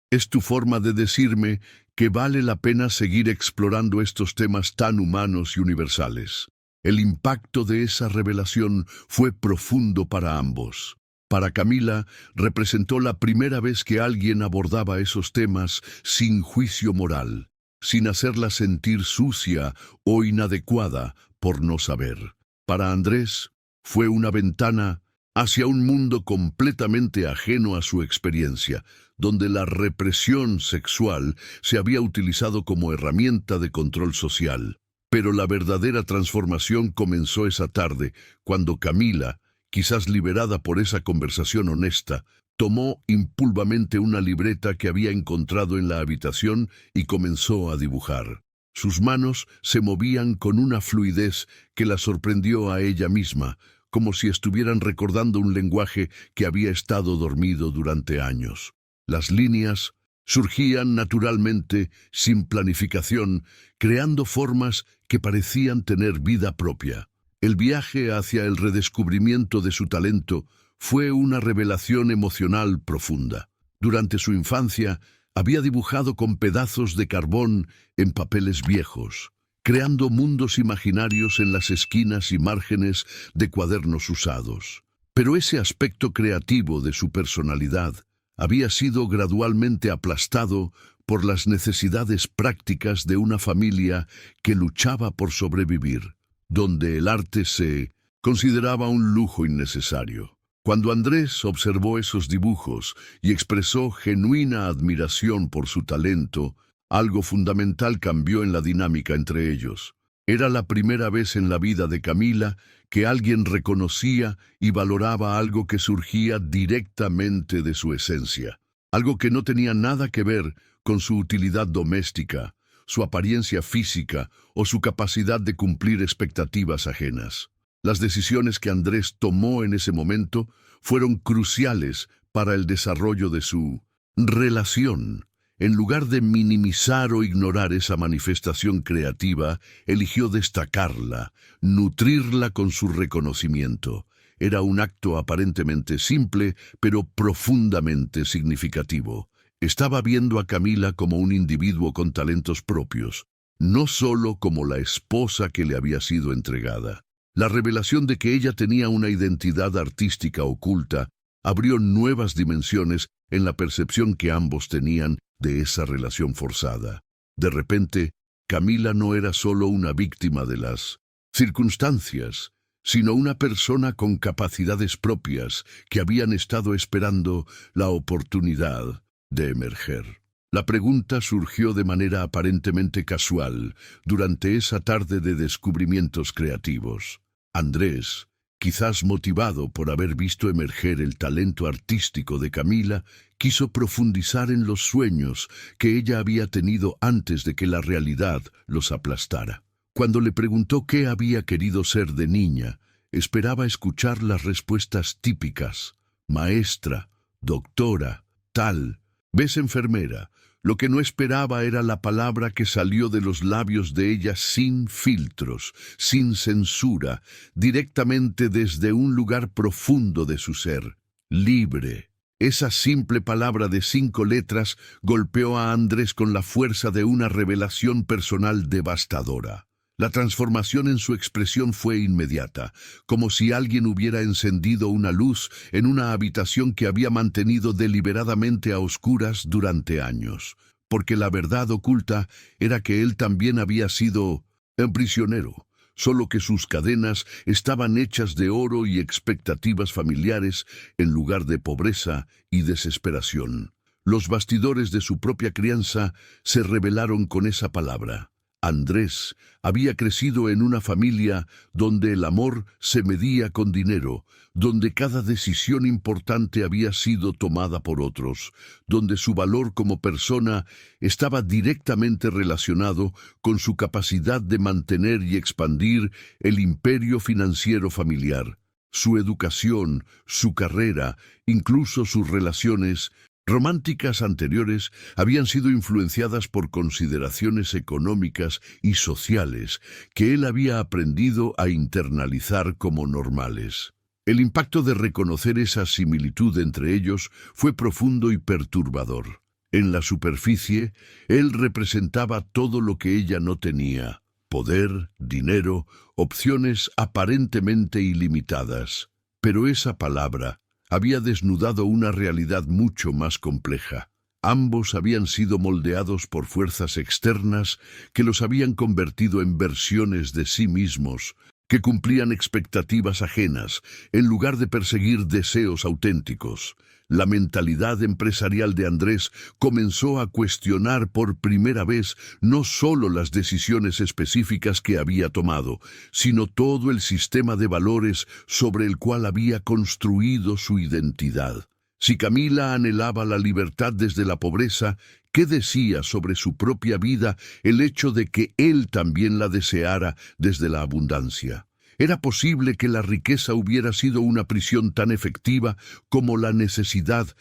Es tu forma de decirme que vale la pena seguir explorando estos temas tan humanos y universales. El impacto de esa revelación fue profundo para ambos. Para Camila, representó la primera vez que alguien abordaba esos temas sin juicio moral, sin hacerla sentir sucia o inadecuada por no saber. Para Andrés, fue una ventana hacia un mundo completamente ajeno a su experiencia, donde la represión sexual se había utilizado como herramienta de control social. Pero la verdadera transformación comenzó esa tarde, cuando Camila, quizás liberada por esa conversación honesta, tomó impulsivamente una libreta que había encontrado en la habitación y comenzó a dibujar. Sus manos se movían con una fluidez que la sorprendió a ella misma, como si estuvieran recordando un lenguaje que había estado dormido durante años. Las líneas Surgían naturalmente, sin planificación, creando formas que parecían tener vida propia. El viaje hacia el redescubrimiento de su talento fue una revelación emocional profunda. Durante su infancia, había dibujado con pedazos de carbón en papeles viejos, creando mundos imaginarios en las esquinas y márgenes de cuadernos usados. Pero ese aspecto creativo de su personalidad había sido gradualmente aplastado por las necesidades prácticas de una familia que luchaba por sobrevivir, donde el arte se consideraba un lujo innecesario. Cuando Andrés observó esos dibujos y expresó genuina admiración por su talento, algo fundamental cambió en la dinámica entre ellos. Era la primera vez en la vida de Camila que alguien reconocía y valoraba algo que surgía directamente de su esencia, algo que no tenía nada que ver con su utilidad doméstica, su apariencia física o su capacidad de cumplir expectativas ajenas. Las decisiones que Andrés tomó en ese momento fueron cruciales para el desarrollo de su relación. En lugar de minimizar o ignorar esa manifestación creativa, eligió destacarla, nutrirla con su reconocimiento. Era un acto aparentemente simple, pero profundamente significativo. Estaba viendo a Camila como un individuo con talentos propios, no solo como la esposa que le había sido entregada. La revelación de que ella tenía una identidad artística oculta abrió nuevas dimensiones en la percepción que ambos tenían de esa relación forzada. De repente, Camila no era solo una víctima de las circunstancias, sino una persona con capacidades propias que habían estado esperando la oportunidad de emerger. La pregunta surgió de manera aparentemente casual durante esa tarde de descubrimientos creativos. Andrés, quizás motivado por haber visto emerger el talento artístico de Camila, quiso profundizar en los sueños que ella había tenido antes de que la realidad los aplastara. Cuando le preguntó qué había querido ser de niña, esperaba escuchar las respuestas típicas: maestra, doctora, tal vez enfermera. Lo que no esperaba era la palabra que salió de los labios de ella sin filtros, sin censura, directamente desde un lugar profundo de su ser: libre. Esa simple palabra de 5 letras golpeó a Andrés con la fuerza de una revelación personal devastadora. La transformación en su expresión fue inmediata, como si alguien hubiera encendido una luz en una habitación que había mantenido deliberadamente a oscuras durante años, porque la verdad oculta era que él también había sido un prisionero, solo que sus cadenas estaban hechas de oro y expectativas familiares en lugar de pobreza y desesperación. Los bastidores de su propia crianza se revelaron con esa palabra. Andrés había crecido en una familia donde el amor se medía con dinero, donde cada decisión importante había sido tomada por otros, donde su valor como persona estaba directamente relacionado con su capacidad de mantener y expandir el imperio financiero familiar. Su educación, su carrera, incluso sus relaciones románticas anteriores habían sido influenciadas por consideraciones económicas y sociales que él había aprendido a internalizar como normales. El impacto de reconocer esa similitud entre ellos fue profundo y perturbador. En la superficie, él representaba todo lo que ella no tenía: poder, dinero, opciones aparentemente ilimitadas. Pero esa palabra había desnudado una realidad mucho más compleja. Ambos habían sido moldeados por fuerzas externas que los habían convertido en versiones de sí mismos, que cumplían expectativas ajenas, en lugar de perseguir deseos auténticos. La mentalidad empresarial de Andrés comenzó a cuestionar por primera vez no solo las decisiones específicas que había tomado, sino todo el sistema de valores sobre el cual había construido su identidad. Si Camila anhelaba la libertad desde la pobreza, ¿qué decía sobre su propia vida el hecho de que él también la deseara desde la abundancia? ¿Era posible que la riqueza hubiera sido una prisión tan efectiva como la necesidad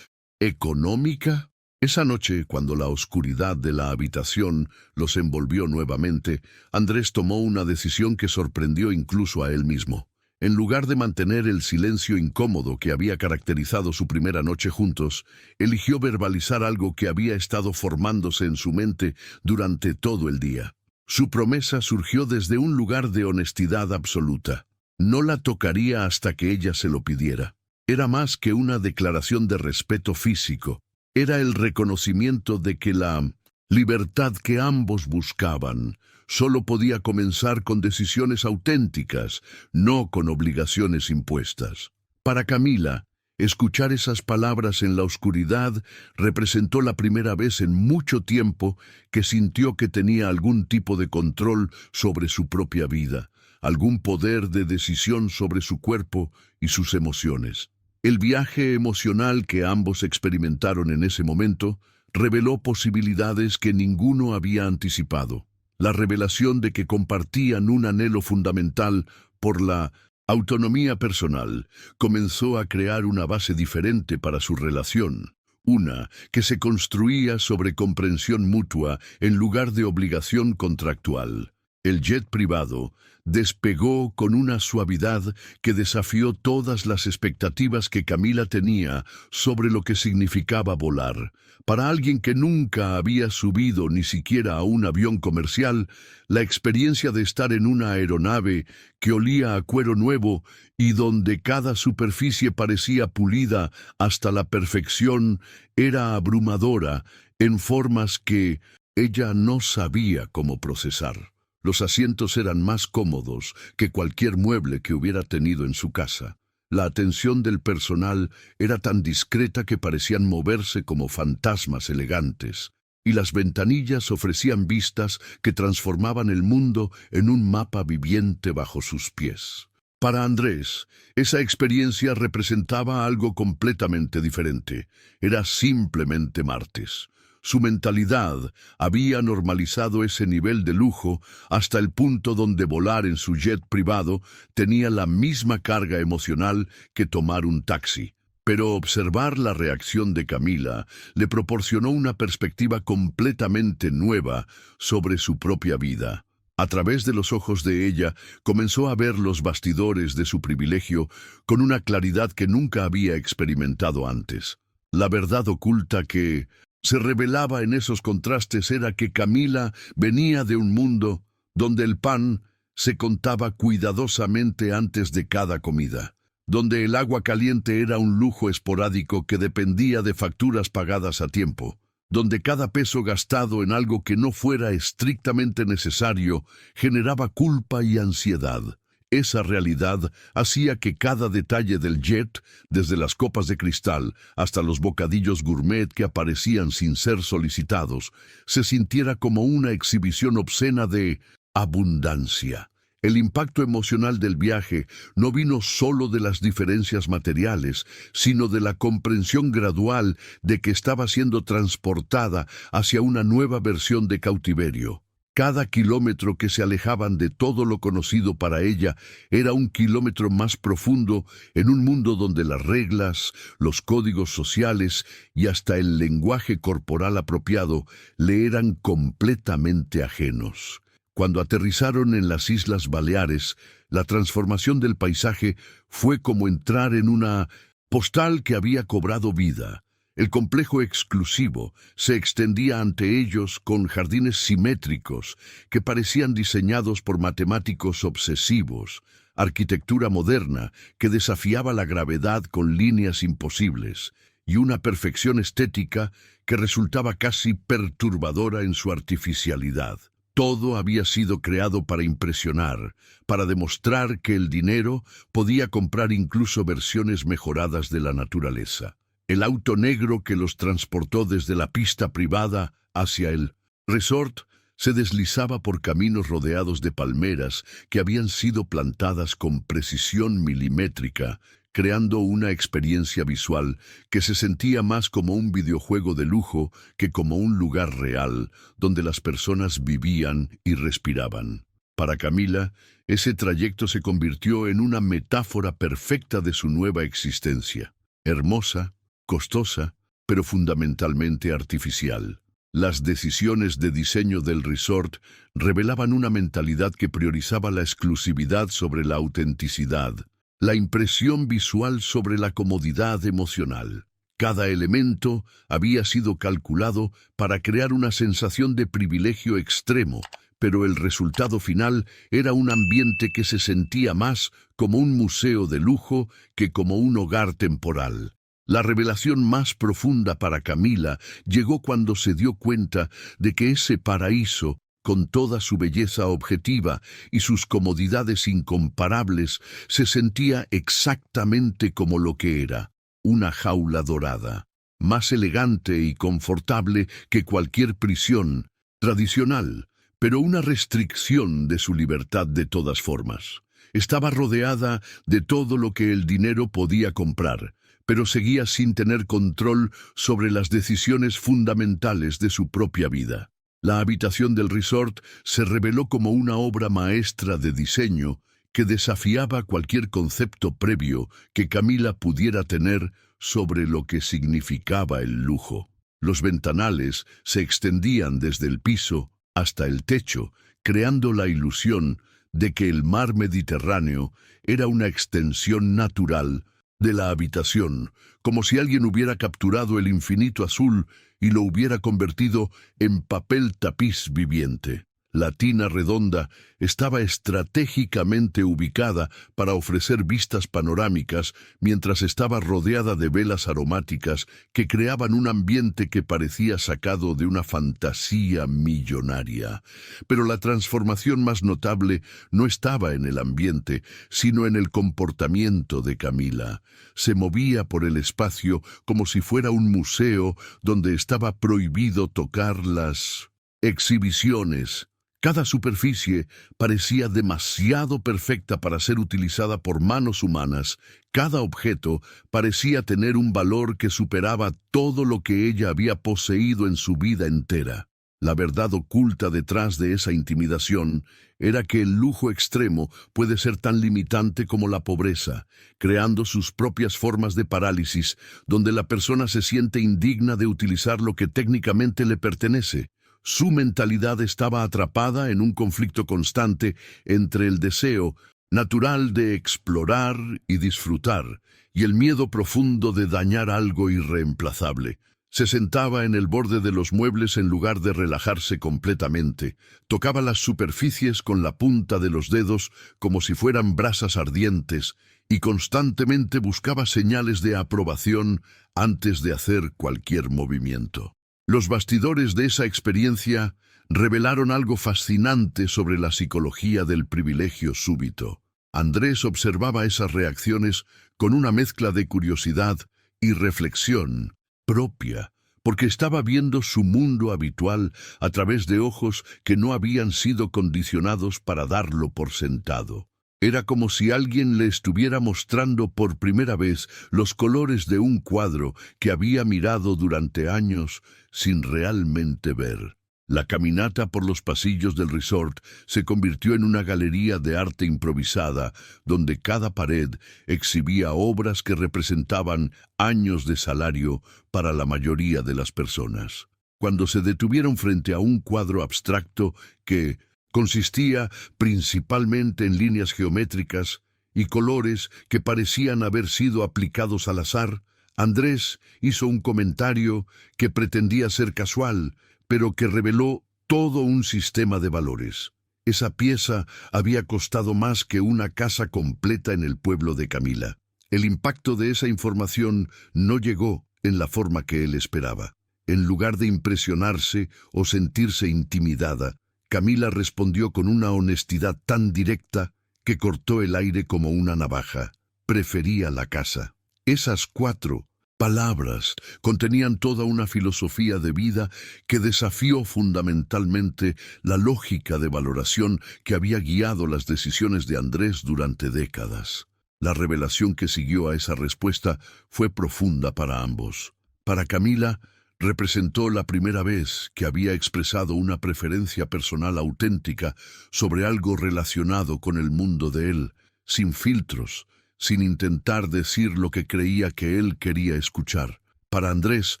económica? Esa noche, cuando la oscuridad de la habitación los envolvió nuevamente, Andrés tomó una decisión que sorprendió incluso a él mismo. En lugar de mantener el silencio incómodo que había caracterizado su primera noche juntos, eligió verbalizar algo que había estado formándose en su mente durante todo el día. Su promesa surgió desde un lugar de honestidad absoluta. No la tocaría hasta que ella se lo pidiera. Era más que una declaración de respeto físico. Era el reconocimiento de que la libertad que ambos buscaban solo podía comenzar con decisiones auténticas, no con obligaciones impuestas. Para Camila, escuchar esas palabras en la oscuridad representó la primera vez en mucho tiempo que sintió que tenía algún tipo de control sobre su propia vida, algún poder de decisión sobre su cuerpo y sus emociones. El viaje emocional que ambos experimentaron en ese momento reveló posibilidades que ninguno había anticipado. La revelación de que compartían un anhelo fundamental por la autonomía personal comenzó a crear una base diferente para su relación, una que se construía sobre comprensión mutua en lugar de obligación contractual. El jet privado despegó con una suavidad que desafió todas las expectativas que Camila tenía sobre lo que significaba volar. Para alguien que nunca había subido ni siquiera a un avión comercial, la experiencia de estar en una aeronave que olía a cuero nuevo y donde cada superficie parecía pulida hasta la perfección era abrumadora en formas que ella no sabía cómo procesar. Los asientos eran más cómodos que cualquier mueble que hubiera tenido en su casa. La atención del personal era tan discreta que parecían moverse como fantasmas elegantes, y las ventanillas ofrecían vistas que transformaban el mundo en un mapa viviente bajo sus pies. Para Andrés, esa experiencia representaba algo completamente diferente. Era simplemente martes. Su mentalidad había normalizado ese nivel de lujo hasta el punto donde volar en su jet privado tenía la misma carga emocional que tomar un taxi. Pero observar la reacción de Camila le proporcionó una perspectiva completamente nueva sobre su propia vida. A través de los ojos de ella, comenzó a ver los bastidores de su privilegio con una claridad que nunca había experimentado antes. La verdad oculta que se revelaba en esos contrastes era que Camila venía de un mundo donde el pan se contaba cuidadosamente antes de cada comida, donde el agua caliente era un lujo esporádico que dependía de facturas pagadas a tiempo, donde cada peso gastado en algo que no fuera estrictamente necesario generaba culpa y ansiedad. Esa realidad hacía que cada detalle del jet, desde las copas de cristal hasta los bocadillos gourmet que aparecían sin ser solicitados, se sintiera como una exhibición obscena de abundancia. El impacto emocional del viaje no vino solo de las diferencias materiales, sino de la comprensión gradual de que estaba siendo transportada hacia una nueva versión de cautiverio. Cada kilómetro que se alejaban de todo lo conocido para ella era un kilómetro más profundo en un mundo donde las reglas, los códigos sociales y hasta el lenguaje corporal apropiado le eran completamente ajenos. Cuando aterrizaron en las Islas Baleares, la transformación del paisaje fue como entrar en una postal que había cobrado vida. El complejo exclusivo se extendía ante ellos con jardines simétricos que parecían diseñados por matemáticos obsesivos, arquitectura moderna que desafiaba la gravedad con líneas imposibles, y una perfección estética que resultaba casi perturbadora en su artificialidad. Todo había sido creado para impresionar, para demostrar que el dinero podía comprar incluso versiones mejoradas de la naturaleza. El auto negro que los transportó desde la pista privada hacia el resort se deslizaba por caminos rodeados de palmeras que habían sido plantadas con precisión milimétrica, creando una experiencia visual que se sentía más como un videojuego de lujo que como un lugar real donde las personas vivían y respiraban. Para Camila, ese trayecto se convirtió en una metáfora perfecta de su nueva existencia. Hermosa, costosa, pero fundamentalmente artificial. Las decisiones de diseño del resort revelaban una mentalidad que priorizaba la exclusividad sobre la autenticidad, la impresión visual sobre la comodidad emocional. Cada elemento había sido calculado para crear una sensación de privilegio extremo, pero el resultado final era un ambiente que se sentía más como un museo de lujo que como un hogar temporal. La revelación más profunda para Camila llegó cuando se dio cuenta de que ese paraíso, con toda su belleza objetiva y sus comodidades incomparables, se sentía exactamente como lo que era, una jaula dorada, más elegante y confortable que cualquier prisión tradicional, pero una restricción de su libertad de todas formas. Estaba rodeada de todo lo que el dinero podía comprar, pero seguía sin tener control sobre las decisiones fundamentales de su propia vida. La habitación del resort se reveló como una obra maestra de diseño que desafiaba cualquier concepto previo que Camila pudiera tener sobre lo que significaba el lujo. Los ventanales se extendían desde el piso hasta el techo, creando la ilusión de que el mar Mediterráneo era una extensión natural de la habitación, como si alguien hubiera capturado el infinito azul y lo hubiera convertido en papel tapiz viviente. La tina redonda estaba estratégicamente ubicada para ofrecer vistas panorámicas mientras estaba rodeada de velas aromáticas que creaban un ambiente que parecía sacado de una fantasía millonaria. Pero la transformación más notable no estaba en el ambiente, sino en el comportamiento de Camila. Se movía por el espacio como si fuera un museo donde estaba prohibido tocar las exhibiciones. Cada superficie parecía demasiado perfecta para ser utilizada por manos humanas. Cada objeto parecía tener un valor que superaba todo lo que ella había poseído en su vida entera. La verdad oculta detrás de esa intimidación era que el lujo extremo puede ser tan limitante como la pobreza, creando sus propias formas de parálisis, donde la persona se siente indigna de utilizar lo que técnicamente le pertenece. Su mentalidad estaba atrapada en un conflicto constante entre el deseo natural de explorar y disfrutar y el miedo profundo de dañar algo irreemplazable. Se sentaba en el borde de los muebles en lugar de relajarse completamente. Tocaba las superficies con la punta de los dedos como si fueran brasas ardientes y constantemente buscaba señales de aprobación antes de hacer cualquier movimiento. Los bastidores de esa experiencia revelaron algo fascinante sobre la psicología del privilegio súbito. Andrés observaba esas reacciones con una mezcla de curiosidad y reflexión propia, porque estaba viendo su mundo habitual a través de ojos que no habían sido condicionados para darlo por sentado. Era como si alguien le estuviera mostrando por primera vez los colores de un cuadro que había mirado durante años sin realmente ver. La caminata por los pasillos del resort se convirtió en una galería de arte improvisada, donde cada pared exhibía obras que representaban años de salario para la mayoría de las personas. Cuando se detuvieron frente a un cuadro abstracto que consistía principalmente en líneas geométricas y colores que parecían haber sido aplicados al azar, Andrés hizo un comentario que pretendía ser casual, pero que reveló todo un sistema de valores. Esa pieza había costado más que una casa completa en el pueblo de Camila. El impacto de esa información no llegó en la forma que él esperaba. En lugar de impresionarse o sentirse intimidada, Camila respondió con una honestidad tan directa que cortó el aire como una navaja. Prefería la casa. Esas 4 palabras contenían toda una filosofía de vida que desafió fundamentalmente la lógica de valoración que había guiado las decisiones de Andrés durante décadas. La revelación que siguió a esa respuesta fue profunda para ambos. Para Camila, representó la primera vez que había expresado una preferencia personal auténtica sobre algo relacionado con el mundo de él, sin filtros, sin intentar decir lo que creía que él quería escuchar. Para Andrés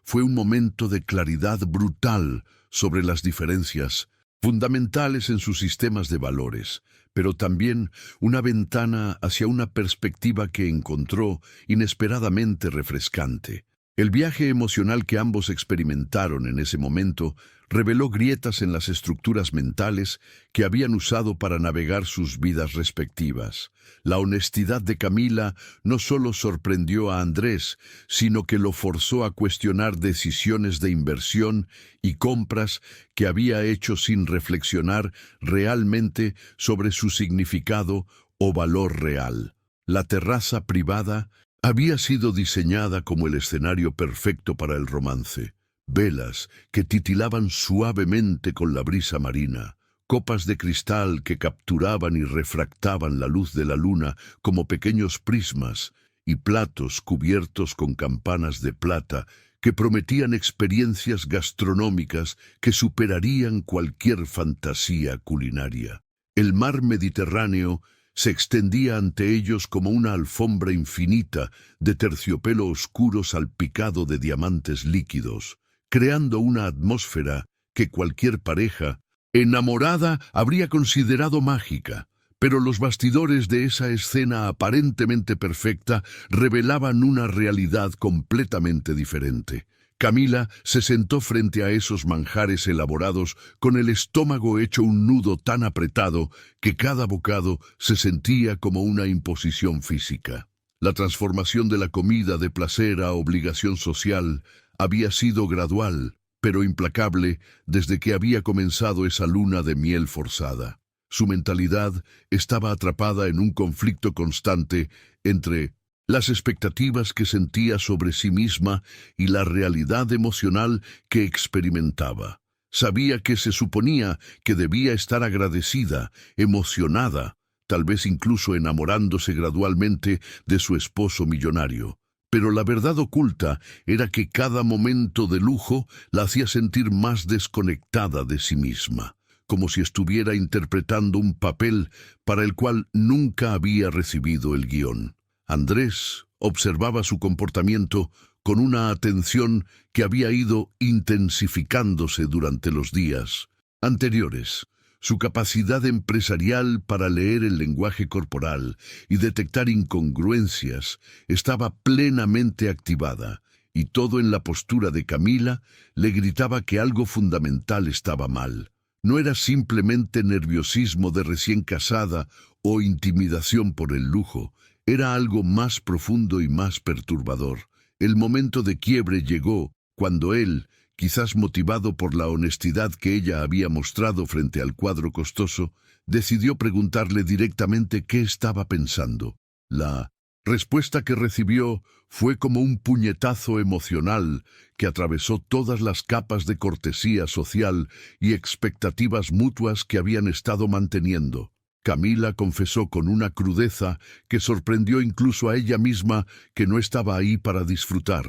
fue un momento de claridad brutal sobre las diferencias fundamentales en sus sistemas de valores, pero también una ventana hacia una perspectiva que encontró inesperadamente refrescante. El viaje emocional que ambos experimentaron en ese momento reveló grietas en las estructuras mentales que habían usado para navegar sus vidas respectivas. La honestidad de Camila no solo sorprendió a Andrés, sino que lo forzó a cuestionar decisiones de inversión y compras que había hecho sin reflexionar realmente sobre su significado o valor real. La terraza privada había sido diseñada como el escenario perfecto para el romance. Velas que titilaban suavemente con la brisa marina, copas de cristal que capturaban y refractaban la luz de la luna como pequeños prismas, y platos cubiertos con campanas de plata que prometían experiencias gastronómicas que superarían cualquier fantasía culinaria. El mar Mediterráneo se extendía ante ellos como una alfombra infinita de terciopelo oscuro salpicado de diamantes líquidos, creando una atmósfera que cualquier pareja enamorada habría considerado mágica. Pero los bastidores de esa escena aparentemente perfecta revelaban una realidad completamente diferente. Camila se sentó frente a esos manjares elaborados con el estómago hecho un nudo tan apretado que cada bocado se sentía como una imposición física. La transformación de la comida de placer a obligación social había sido gradual, pero implacable desde que había comenzado esa luna de miel forzada. Su mentalidad estaba atrapada en un conflicto constante entre las expectativas que sentía sobre sí misma y la realidad emocional que experimentaba. Sabía que se suponía que debía estar agradecida, emocionada, tal vez incluso enamorándose gradualmente de su esposo millonario. Pero la verdad oculta era que cada momento de lujo la hacía sentir más desconectada de sí misma, como si estuviera interpretando un papel para el cual nunca había recibido el guión. Andrés observaba su comportamiento con una atención que había ido intensificándose durante los días anteriores. Su capacidad empresarial para leer el lenguaje corporal y detectar incongruencias estaba plenamente activada, y todo en la postura de Camila le gritaba que algo fundamental estaba mal. No era simplemente nerviosismo de recién casada o intimidación por el lujo, era algo más profundo y más perturbador. El momento de quiebre llegó cuando él, quizás motivado por la honestidad que ella había mostrado frente al cuadro costoso, decidió preguntarle directamente qué estaba pensando. La respuesta que recibió fue como un puñetazo emocional que atravesó todas las capas de cortesía social y expectativas mutuas que habían estado manteniendo. Camila confesó con una crudeza que sorprendió incluso a ella misma que no estaba ahí para disfrutar.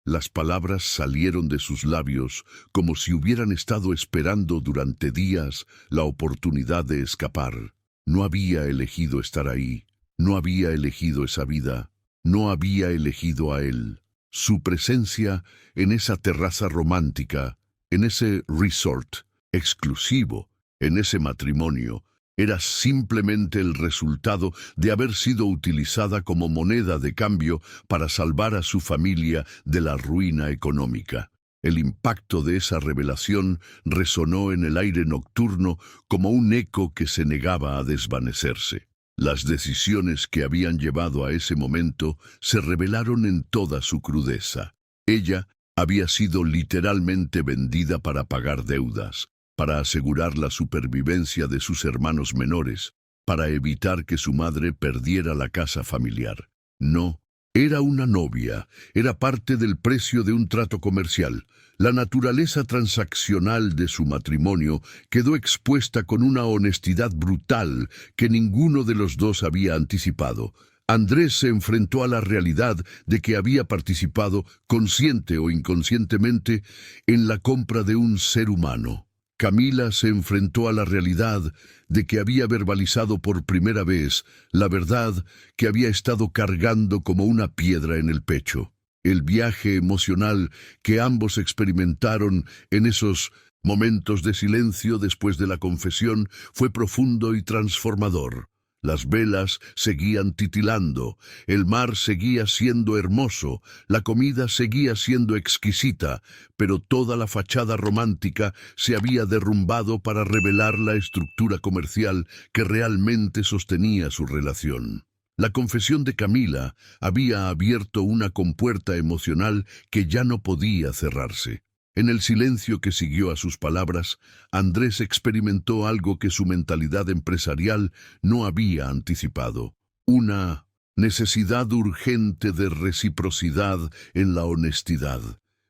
Las palabras salieron de sus labios como si hubieran estado esperando durante días la oportunidad de escapar. No había elegido estar ahí, no había elegido esa vida, no había elegido a él. Su presencia en esa terraza romántica, en ese resort exclusivo, en ese matrimonio, era simplemente el resultado de haber sido utilizada como moneda de cambio para salvar a su familia de la ruina económica. El impacto de esa revelación resonó en el aire nocturno como un eco que se negaba a desvanecerse. Las decisiones que habían llevado a ese momento se revelaron en toda su crudeza. Ella había sido literalmente vendida para pagar deudas, para asegurar la supervivencia de sus hermanos menores, para evitar que su madre perdiera la casa familiar. No, era una novia, era parte del precio de un trato comercial. La naturaleza transaccional de su matrimonio quedó expuesta con una honestidad brutal que ninguno de los dos había anticipado. Andrés se enfrentó a la realidad de que había participado, consciente o inconscientemente, en la compra de un ser humano. Camila se enfrentó a la realidad de que había verbalizado por primera vez la verdad que había estado cargando como una piedra en el pecho. El viaje emocional que ambos experimentaron en esos momentos de silencio después de la confesión fue profundo y transformador. Las velas seguían titilando, el mar seguía siendo hermoso, la comida seguía siendo exquisita, pero toda la fachada romántica se había derrumbado para revelar la estructura comercial que realmente sostenía su relación. La confesión de Camila había abierto una compuerta emocional que ya no podía cerrarse. En el silencio que siguió a sus palabras, Andrés experimentó algo que su mentalidad empresarial no había anticipado: una necesidad urgente de reciprocidad en la honestidad.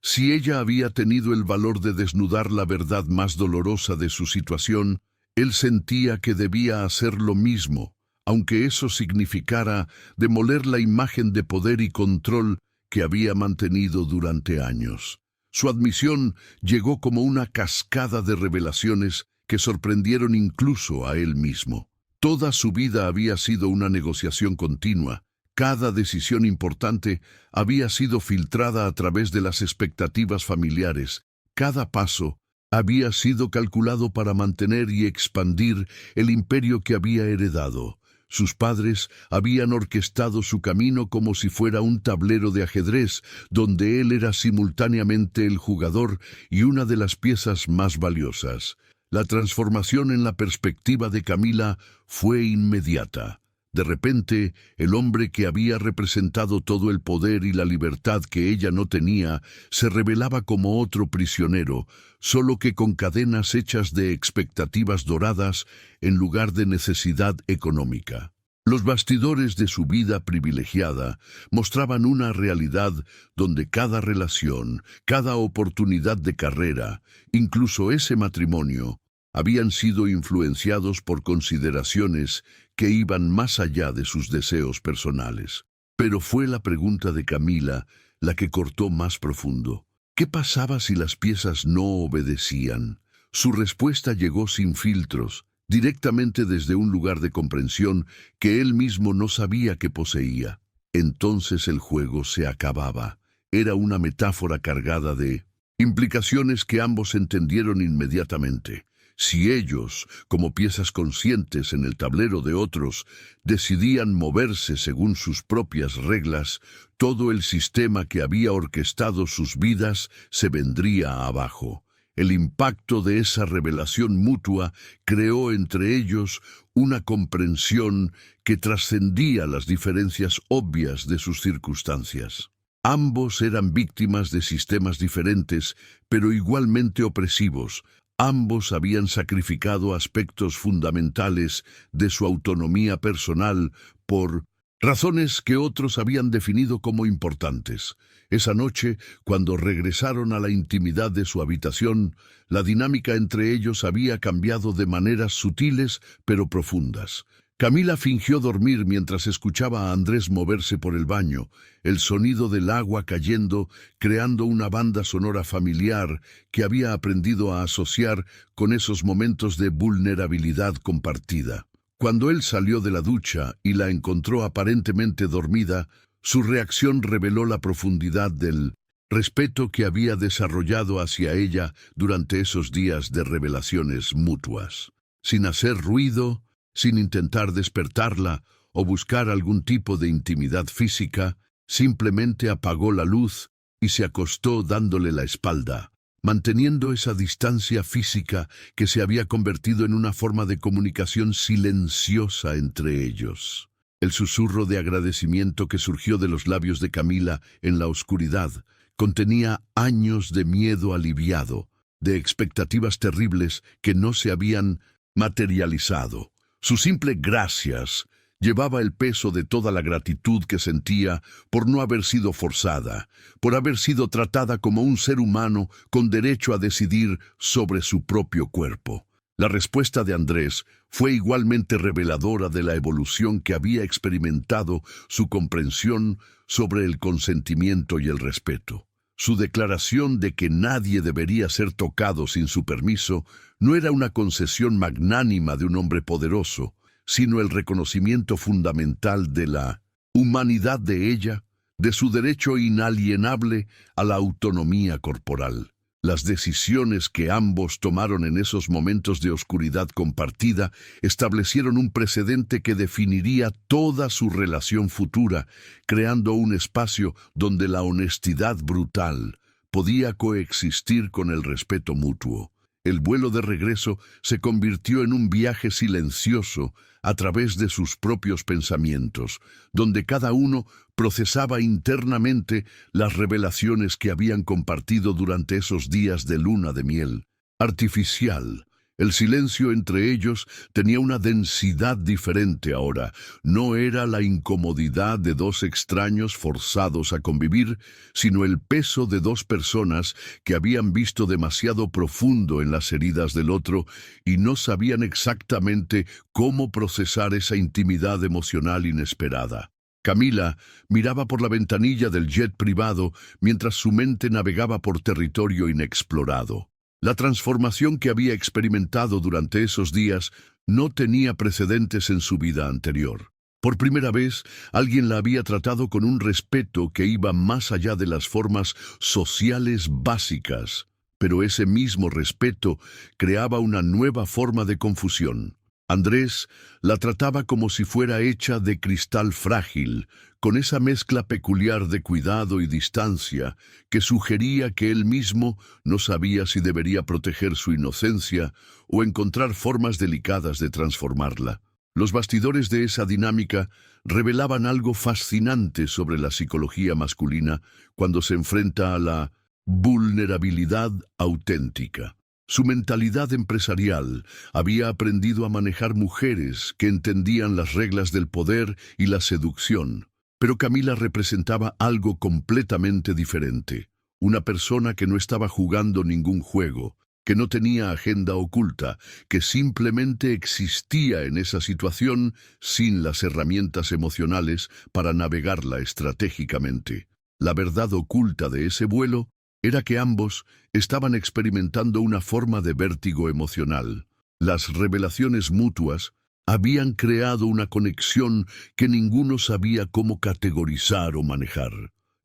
Si ella había tenido el valor de desnudar la verdad más dolorosa de su situación, él sentía que debía hacer lo mismo, aunque eso significara demoler la imagen de poder y control que había mantenido durante años. Su admisión llegó como una cascada de revelaciones que sorprendieron incluso a él mismo. Toda su vida había sido una negociación continua. Cada decisión importante había sido filtrada a través de las expectativas familiares. Cada paso había sido calculado para mantener y expandir el imperio que había heredado. Sus padres habían orquestado su camino como si fuera un tablero de ajedrez, donde él era simultáneamente el jugador y una de las piezas más valiosas. La transformación en la perspectiva de Camila fue inmediata. De repente, el hombre que había representado todo el poder y la libertad que ella no tenía, se revelaba como otro prisionero, solo que con cadenas hechas de expectativas doradas en lugar de necesidad económica. Los bastidores de su vida privilegiada mostraban una realidad donde cada relación, cada oportunidad de carrera, incluso ese matrimonio, habían sido influenciados por consideraciones que iban más allá de sus deseos personales. Pero fue la pregunta de Camila la que cortó más profundo. ¿Qué pasaba si las piezas no obedecían? Su respuesta llegó sin filtros, directamente desde un lugar de comprensión que él mismo no sabía que poseía. Entonces el juego se acababa. Era una metáfora cargada de implicaciones que ambos entendieron inmediatamente. Si ellos, como piezas conscientes en el tablero de otros, decidían moverse según sus propias reglas, todo el sistema que había orquestado sus vidas se vendría abajo. El impacto de esa revelación mutua creó entre ellos una comprensión que trascendía las diferencias obvias de sus circunstancias. Ambos eran víctimas de sistemas diferentes, pero igualmente opresivos. Ambos habían sacrificado aspectos fundamentales de su autonomía personal por razones que otros habían definido como importantes. Esa noche, cuando regresaron a la intimidad de su habitación, la dinámica entre ellos había cambiado de maneras sutiles pero profundas. Camila fingió dormir mientras escuchaba a Andrés moverse por el baño, el sonido del agua cayendo, creando una banda sonora familiar que había aprendido a asociar con esos momentos de vulnerabilidad compartida. Cuando él salió de la ducha y la encontró aparentemente dormida, su reacción reveló la profundidad del respeto que había desarrollado hacia ella durante esos días de revelaciones mutuas. Sin hacer ruido, sin intentar despertarla o buscar algún tipo de intimidad física, simplemente apagó la luz y se acostó dándole la espalda, manteniendo esa distancia física que se había convertido en una forma de comunicación silenciosa entre ellos. El susurro de agradecimiento que surgió de los labios de Camila en la oscuridad contenía años de miedo aliviado, de expectativas terribles que no se habían materializado. Su simple gracias llevaba el peso de toda la gratitud que sentía por no haber sido forzada, por haber sido tratada como un ser humano con derecho a decidir sobre su propio cuerpo. La respuesta de Andrés fue igualmente reveladora de la evolución que había experimentado su comprensión sobre el consentimiento y el respeto. Su declaración de que nadie debería ser tocado sin su permiso no era una concesión magnánima de un hombre poderoso, sino el reconocimiento fundamental de la humanidad de ella, de su derecho inalienable a la autonomía corporal. Las decisiones que ambos tomaron en esos momentos de oscuridad compartida establecieron un precedente que definiría toda su relación futura, creando un espacio donde la honestidad brutal podía coexistir con el respeto mutuo. El vuelo de regreso se convirtió en un viaje silencioso a través de sus propios pensamientos, donde cada uno procesaba internamente las revelaciones que habían compartido durante esos días de luna de miel. Artificial. El silencio entre ellos tenía una densidad diferente ahora. No era la incomodidad de dos extraños forzados a convivir, sino el peso de dos personas que habían visto demasiado profundo en las heridas del otro y no sabían exactamente cómo procesar esa intimidad emocional inesperada. Camila miraba por la ventanilla del jet privado mientras su mente navegaba por territorio inexplorado. La transformación que había experimentado durante esos días no tenía precedentes en su vida anterior. Por primera vez, alguien la había tratado con un respeto que iba más allá de las formas sociales básicas, pero ese mismo respeto creaba una nueva forma de confusión. Andrés la trataba como si fuera hecha de cristal frágil, con esa mezcla peculiar de cuidado y distancia que sugería que él mismo no sabía si debería proteger su inocencia o encontrar formas delicadas de transformarla. Los bastidores de esa dinámica revelaban algo fascinante sobre la psicología masculina cuando se enfrenta a la vulnerabilidad auténtica. Su mentalidad empresarial había aprendido a manejar mujeres que entendían las reglas del poder y la seducción, pero Camila representaba algo completamente diferente. Una persona que no estaba jugando ningún juego, que no tenía agenda oculta, que simplemente existía en esa situación sin las herramientas emocionales para navegarla estratégicamente. La verdad oculta de ese vuelo era que ambos estaban experimentando una forma de vértigo emocional. Las revelaciones mutuas habían creado una conexión que ninguno sabía cómo categorizar o manejar.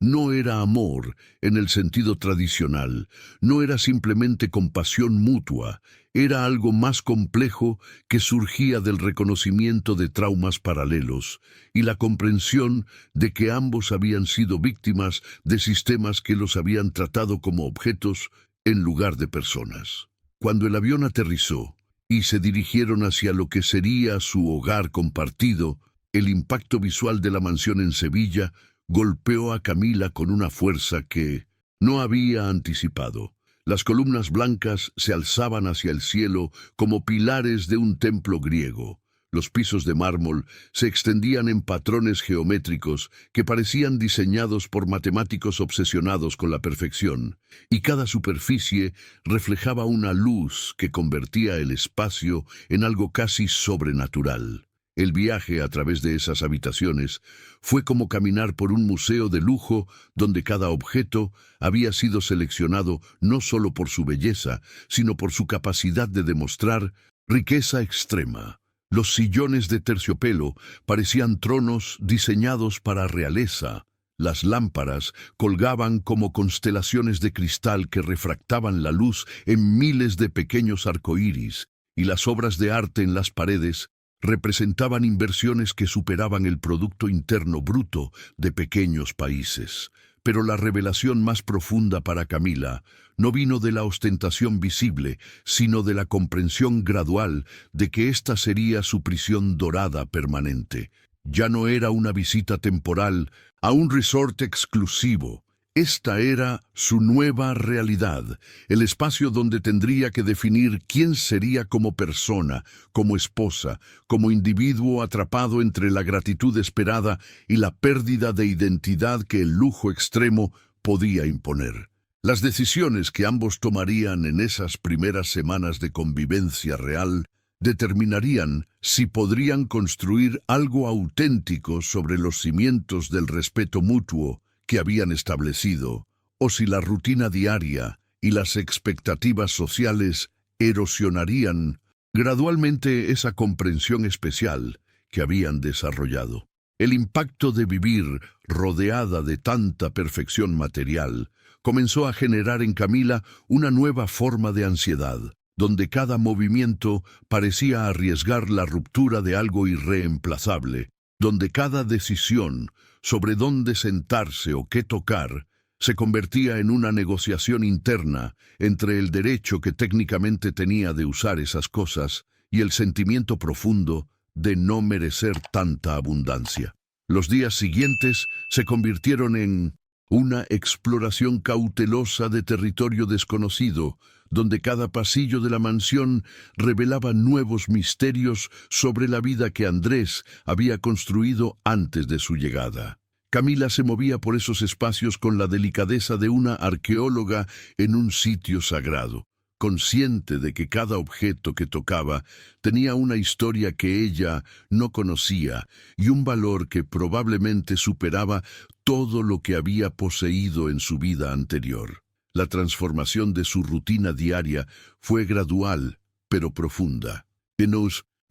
No era amor en el sentido tradicional, no era simplemente compasión mutua, era algo más complejo que surgía del reconocimiento de traumas paralelos y la comprensión de que ambos habían sido víctimas de sistemas que los habían tratado como objetos en lugar de personas. Cuando el avión aterrizó y se dirigieron hacia lo que sería su hogar compartido, el impacto visual de la mansión en Sevilla golpeó a Camila con una fuerza que no había anticipado. Las columnas blancas se alzaban hacia el cielo como pilares de un templo griego. Los pisos de mármol se extendían en patrones geométricos que parecían diseñados por matemáticos obsesionados con la perfección, y cada superficie reflejaba una luz que convertía el espacio en algo casi sobrenatural. El viaje a través de esas habitaciones fue como caminar por un museo de lujo donde cada objeto había sido seleccionado no solo por su belleza, sino por su capacidad de demostrar riqueza extrema. Los sillones de terciopelo parecían tronos diseñados para realeza. Las lámparas colgaban como constelaciones de cristal que refractaban la luz en miles de pequeños arcoíris, y las obras de arte en las paredes representaban inversiones que superaban el Producto Interno Bruto de pequeños países. Pero la revelación más profunda para Camila no vino de la ostentación visible, sino de la comprensión gradual de que esta sería su prisión dorada permanente. Ya no era una visita temporal a un resort exclusivo. Esta era su nueva realidad, el espacio donde tendría que definir quién sería como persona, como esposa, como individuo atrapado entre la gratitud esperada y la pérdida de identidad que el lujo extremo podía imponer. Las decisiones que ambos tomarían en esas primeras semanas de convivencia real determinarían si podrían construir algo auténtico sobre los cimientos del respeto mutuo que habían establecido, o si la rutina diaria y las expectativas sociales erosionarían gradualmente esa comprensión especial que habían desarrollado. El impacto de vivir rodeada de tanta perfección material comenzó a generar en Camila una nueva forma de ansiedad, donde cada movimiento parecía arriesgar la ruptura de algo irreemplazable, donde cada decisión sobre dónde sentarse o qué tocar se convertía en una negociación interna entre el derecho que técnicamente tenía de usar esas cosas y el sentimiento profundo de no merecer tanta abundancia. Los días siguientes se convirtieron en una exploración cautelosa de territorio desconocido, donde cada pasillo de la mansión revelaba nuevos misterios sobre la vida que Andrés había construido antes de su llegada. Camila se movía por esos espacios con la delicadeza de una arqueóloga en un sitio sagrado, consciente de que cada objeto que tocaba tenía una historia que ella no conocía y un valor que probablemente superaba todo lo que había poseído en su vida anterior. La transformación de su rutina diaria fue gradual, pero profunda. En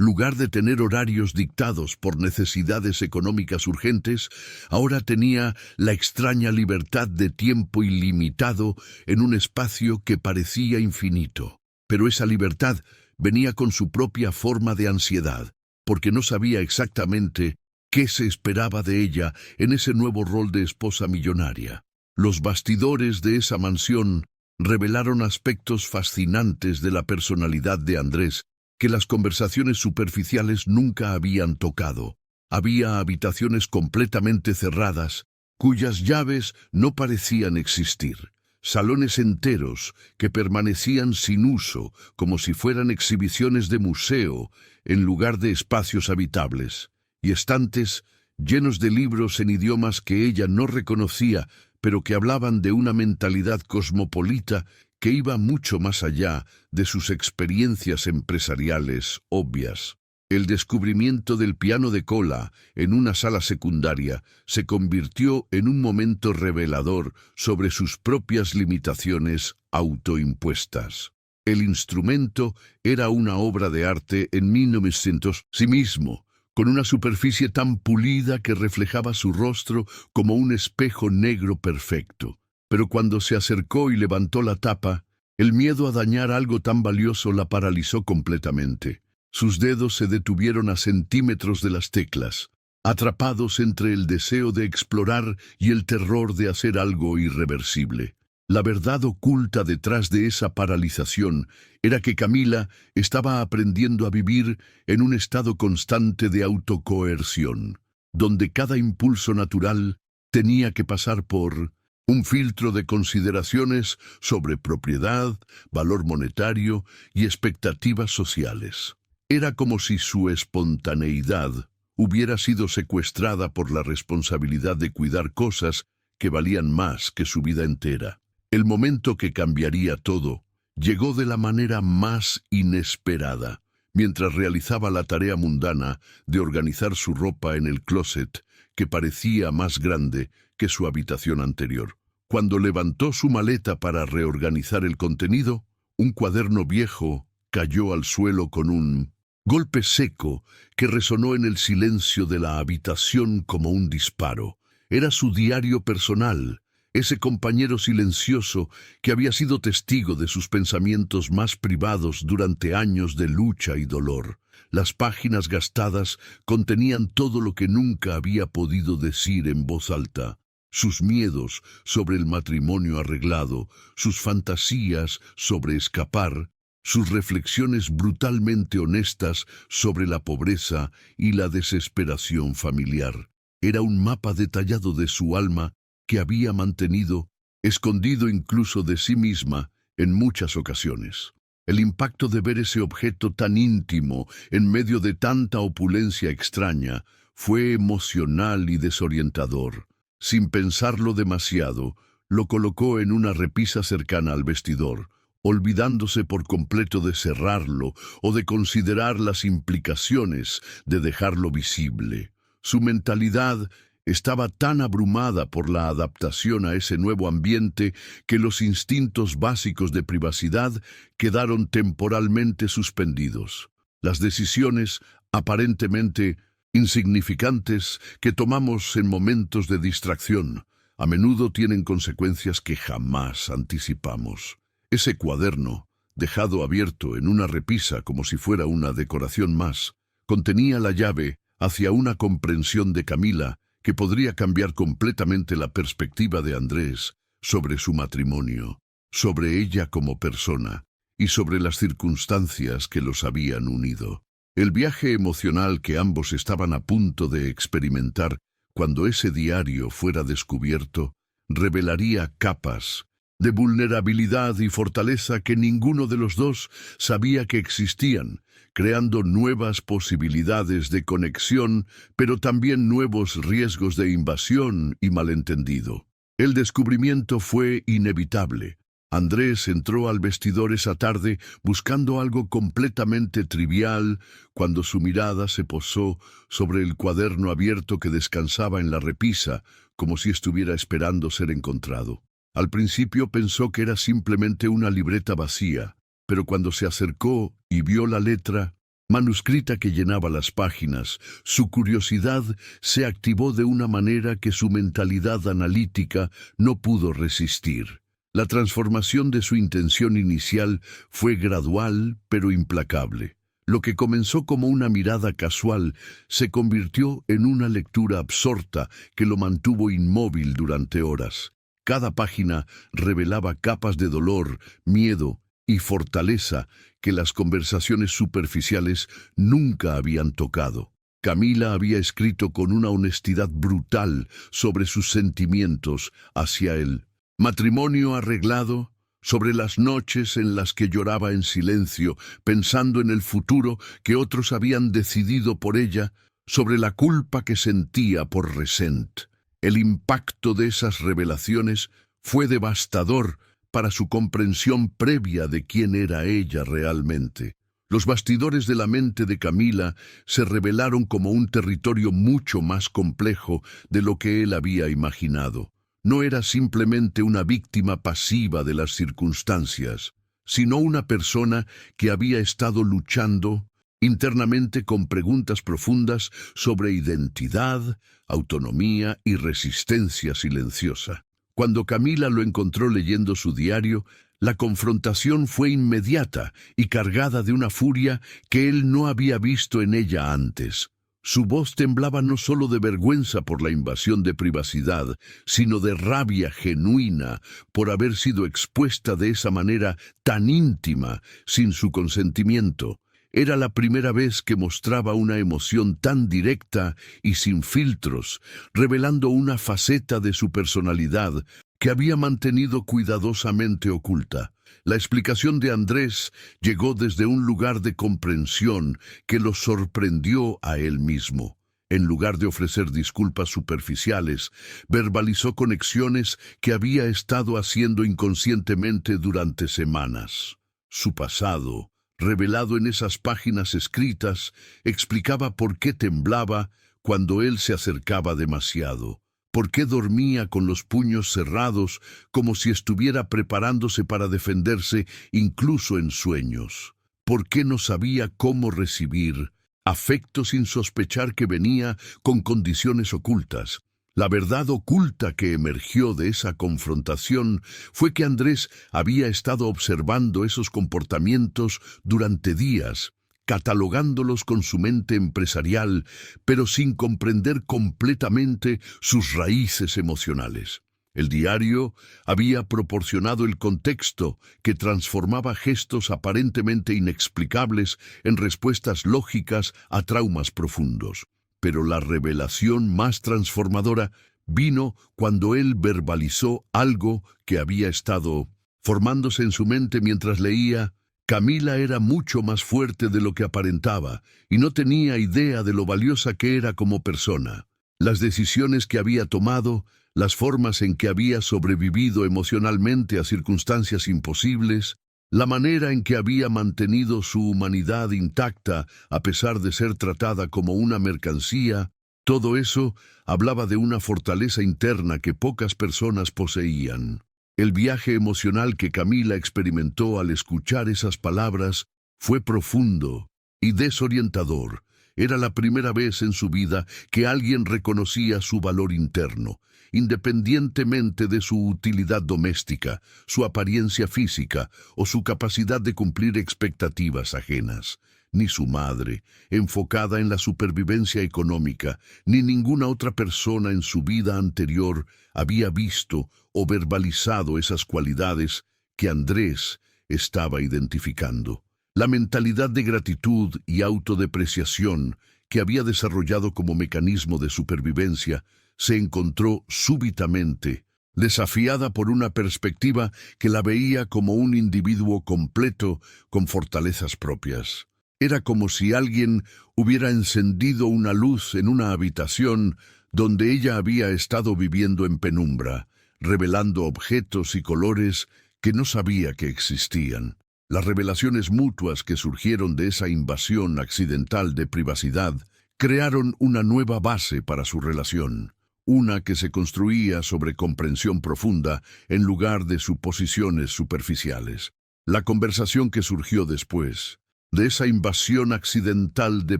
lugar de tener horarios dictados por necesidades económicas urgentes, ahora tenía la extraña libertad de tiempo ilimitado en un espacio que parecía infinito. Pero esa libertad venía con su propia forma de ansiedad, porque no sabía exactamente qué se esperaba de ella en ese nuevo rol de esposa millonaria. Los bastidores de esa mansión revelaron aspectos fascinantes de la personalidad de Andrés, que las conversaciones superficiales nunca habían tocado. Había habitaciones completamente cerradas, cuyas llaves no parecían existir. Salones enteros que permanecían sin uso, como si fueran exhibiciones de museo, en lugar de espacios habitables. Y estantes llenos de libros en idiomas que ella no reconocía, pero que hablaban de una mentalidad cosmopolita que iba mucho más allá de sus experiencias empresariales obvias. El descubrimiento del piano de cola en una sala secundaria se convirtió en un momento revelador sobre sus propias limitaciones autoimpuestas. El instrumento era una obra de arte en 1900 sí mismo, con una superficie tan pulida que reflejaba su rostro como un espejo negro perfecto. Pero cuando se acercó y levantó la tapa, el miedo a dañar algo tan valioso la paralizó completamente. Sus dedos se detuvieron a centímetros de las teclas, atrapados entre el deseo de explorar y el terror de hacer algo irreversible. La verdad oculta detrás de esa paralización era que Camila estaba aprendiendo a vivir en un estado constante de autocoerción, donde cada impulso natural tenía que pasar por un filtro de consideraciones sobre propiedad, valor monetario y expectativas sociales. Era como si su espontaneidad hubiera sido secuestrada por la responsabilidad de cuidar cosas que valían más que su vida entera. El momento que cambiaría todo llegó de la manera más inesperada. Mientras realizaba la tarea mundana de organizar su ropa en el closet, que parecía más grande que su habitación anterior. Cuando levantó su maleta para reorganizar el contenido, un cuaderno viejo cayó al suelo con un golpe seco que resonó en el silencio de la habitación como un disparo. Era su diario personal, ese compañero silencioso que había sido testigo de sus pensamientos más privados durante años de lucha y dolor. Las páginas gastadas contenían todo lo que nunca había podido decir en voz alta. Sus miedos sobre el matrimonio arreglado, sus fantasías sobre escapar, sus reflexiones brutalmente honestas sobre la pobreza y la desesperación familiar. Era un mapa detallado de su alma que había mantenido escondido incluso de sí misma en muchas ocasiones. El impacto de ver ese objeto tan íntimo en medio de tanta opulencia extraña fue emocional y desorientador. Sin pensarlo demasiado, lo colocó en una repisa cercana al vestidor, olvidándose por completo de cerrarlo o de considerar las implicaciones de dejarlo visible. Su mentalidad estaba tan abrumada por la adaptación a ese nuevo ambiente que los instintos básicos de privacidad quedaron temporalmente suspendidos. Las decisiones, aparentemente insignificantes que tomamos en momentos de distracción, a menudo tienen consecuencias que jamás anticipamos. Ese cuaderno, dejado abierto en una repisa como si fuera una decoración más, contenía la llave hacia una comprensión de Camila que podría cambiar completamente la perspectiva de Andrés sobre su matrimonio, sobre ella como persona y sobre las circunstancias que los habían unido. El viaje emocional que ambos estaban a punto de experimentar cuando ese diario fuera descubierto revelaría capas de vulnerabilidad y fortaleza que ninguno de los dos sabía que existían, creando nuevas posibilidades de conexión, pero también nuevos riesgos de invasión y malentendido. El descubrimiento fue inevitable. Andrés entró al vestidor esa tarde buscando algo completamente trivial cuando su mirada se posó sobre el cuaderno abierto que descansaba en la repisa, como si estuviera esperando ser encontrado. Al principio pensó que era simplemente una libreta vacía, pero cuando se acercó y vio la letra manuscrita que llenaba las páginas, su curiosidad se activó de una manera que su mentalidad analítica no pudo resistir. La transformación de su intención inicial fue gradual pero implacable. Lo que comenzó como una mirada casual se convirtió en una lectura absorta que lo mantuvo inmóvil durante horas. Cada página revelaba capas de dolor, miedo y fortaleza que las conversaciones superficiales nunca habían tocado. Camila había escrito con una honestidad brutal sobre sus sentimientos hacia él. Matrimonio arreglado, sobre las noches en las que lloraba en silencio, pensando en el futuro que otros habían decidido por ella, sobre la culpa que sentía por Resent. El impacto de esas revelaciones fue devastador para su comprensión previa de quién era ella realmente. Los bastidores de la mente de Camila se revelaron como un territorio mucho más complejo de lo que él había imaginado. No era simplemente una víctima pasiva de las circunstancias, sino una persona que había estado luchando internamente con preguntas profundas sobre identidad, autonomía y resistencia silenciosa. Cuando Camila lo encontró leyendo su diario, la confrontación fue inmediata y cargada de una furia que él no había visto en ella antes. Su voz temblaba no solo de vergüenza por la invasión de privacidad, sino de rabia genuina por haber sido expuesta de esa manera tan íntima, sin su consentimiento. Era la primera vez que mostraba una emoción tan directa y sin filtros, revelando una faceta de su personalidad que había mantenido cuidadosamente oculta. La explicación de Andrés llegó desde un lugar de comprensión que lo sorprendió a él mismo. En lugar de ofrecer disculpas superficiales, verbalizó conexiones que había estado haciendo inconscientemente durante semanas. Su pasado, revelado en esas páginas escritas, explicaba por qué temblaba cuando él se acercaba demasiado. ¿Por qué dormía con los puños cerrados como si estuviera preparándose para defenderse incluso en sueños? ¿Por qué no sabía cómo recibir afecto sin sospechar que venía con condiciones ocultas? La verdad oculta que emergió de esa confrontación fue que Andrés había estado observando esos comportamientos durante días, catalogándolos con su mente empresarial, pero sin comprender completamente sus raíces emocionales. El diario había proporcionado el contexto que transformaba gestos aparentemente inexplicables en respuestas lógicas a traumas profundos. Pero la revelación más transformadora vino cuando él verbalizó algo que había estado formándose en su mente mientras leía. Camila era mucho más fuerte de lo que aparentaba y no tenía idea de lo valiosa que era como persona. Las decisiones que había tomado, las formas en que había sobrevivido emocionalmente a circunstancias imposibles, la manera en que había mantenido su humanidad intacta a pesar de ser tratada como una mercancía, todo eso hablaba de una fortaleza interna que pocas personas poseían. El viaje emocional que Camila experimentó al escuchar esas palabras fue profundo y desorientador, Era la primera vez en su vida que alguien reconocía su valor interno, independientemente de su utilidad doméstica, su apariencia física o su capacidad de cumplir expectativas ajenas. Ni su madre, enfocada en la supervivencia económica, ni ninguna otra persona en su vida anterior había visto o verbalizado esas cualidades que Andrés estaba identificando. La mentalidad de gratitud y autodepreciación que había desarrollado como mecanismo de supervivencia se encontró súbitamente desafiada por una perspectiva que la veía como un individuo completo con fortalezas propias. Era como si alguien hubiera encendido una luz en una habitación donde ella había estado viviendo en penumbra, revelando objetos y colores que no sabía que existían. Las revelaciones mutuas que surgieron de esa invasión accidental de privacidad crearon una nueva base para su relación, una que se construía sobre comprensión profunda en lugar de suposiciones superficiales. La conversación que surgió después de esa invasión accidental de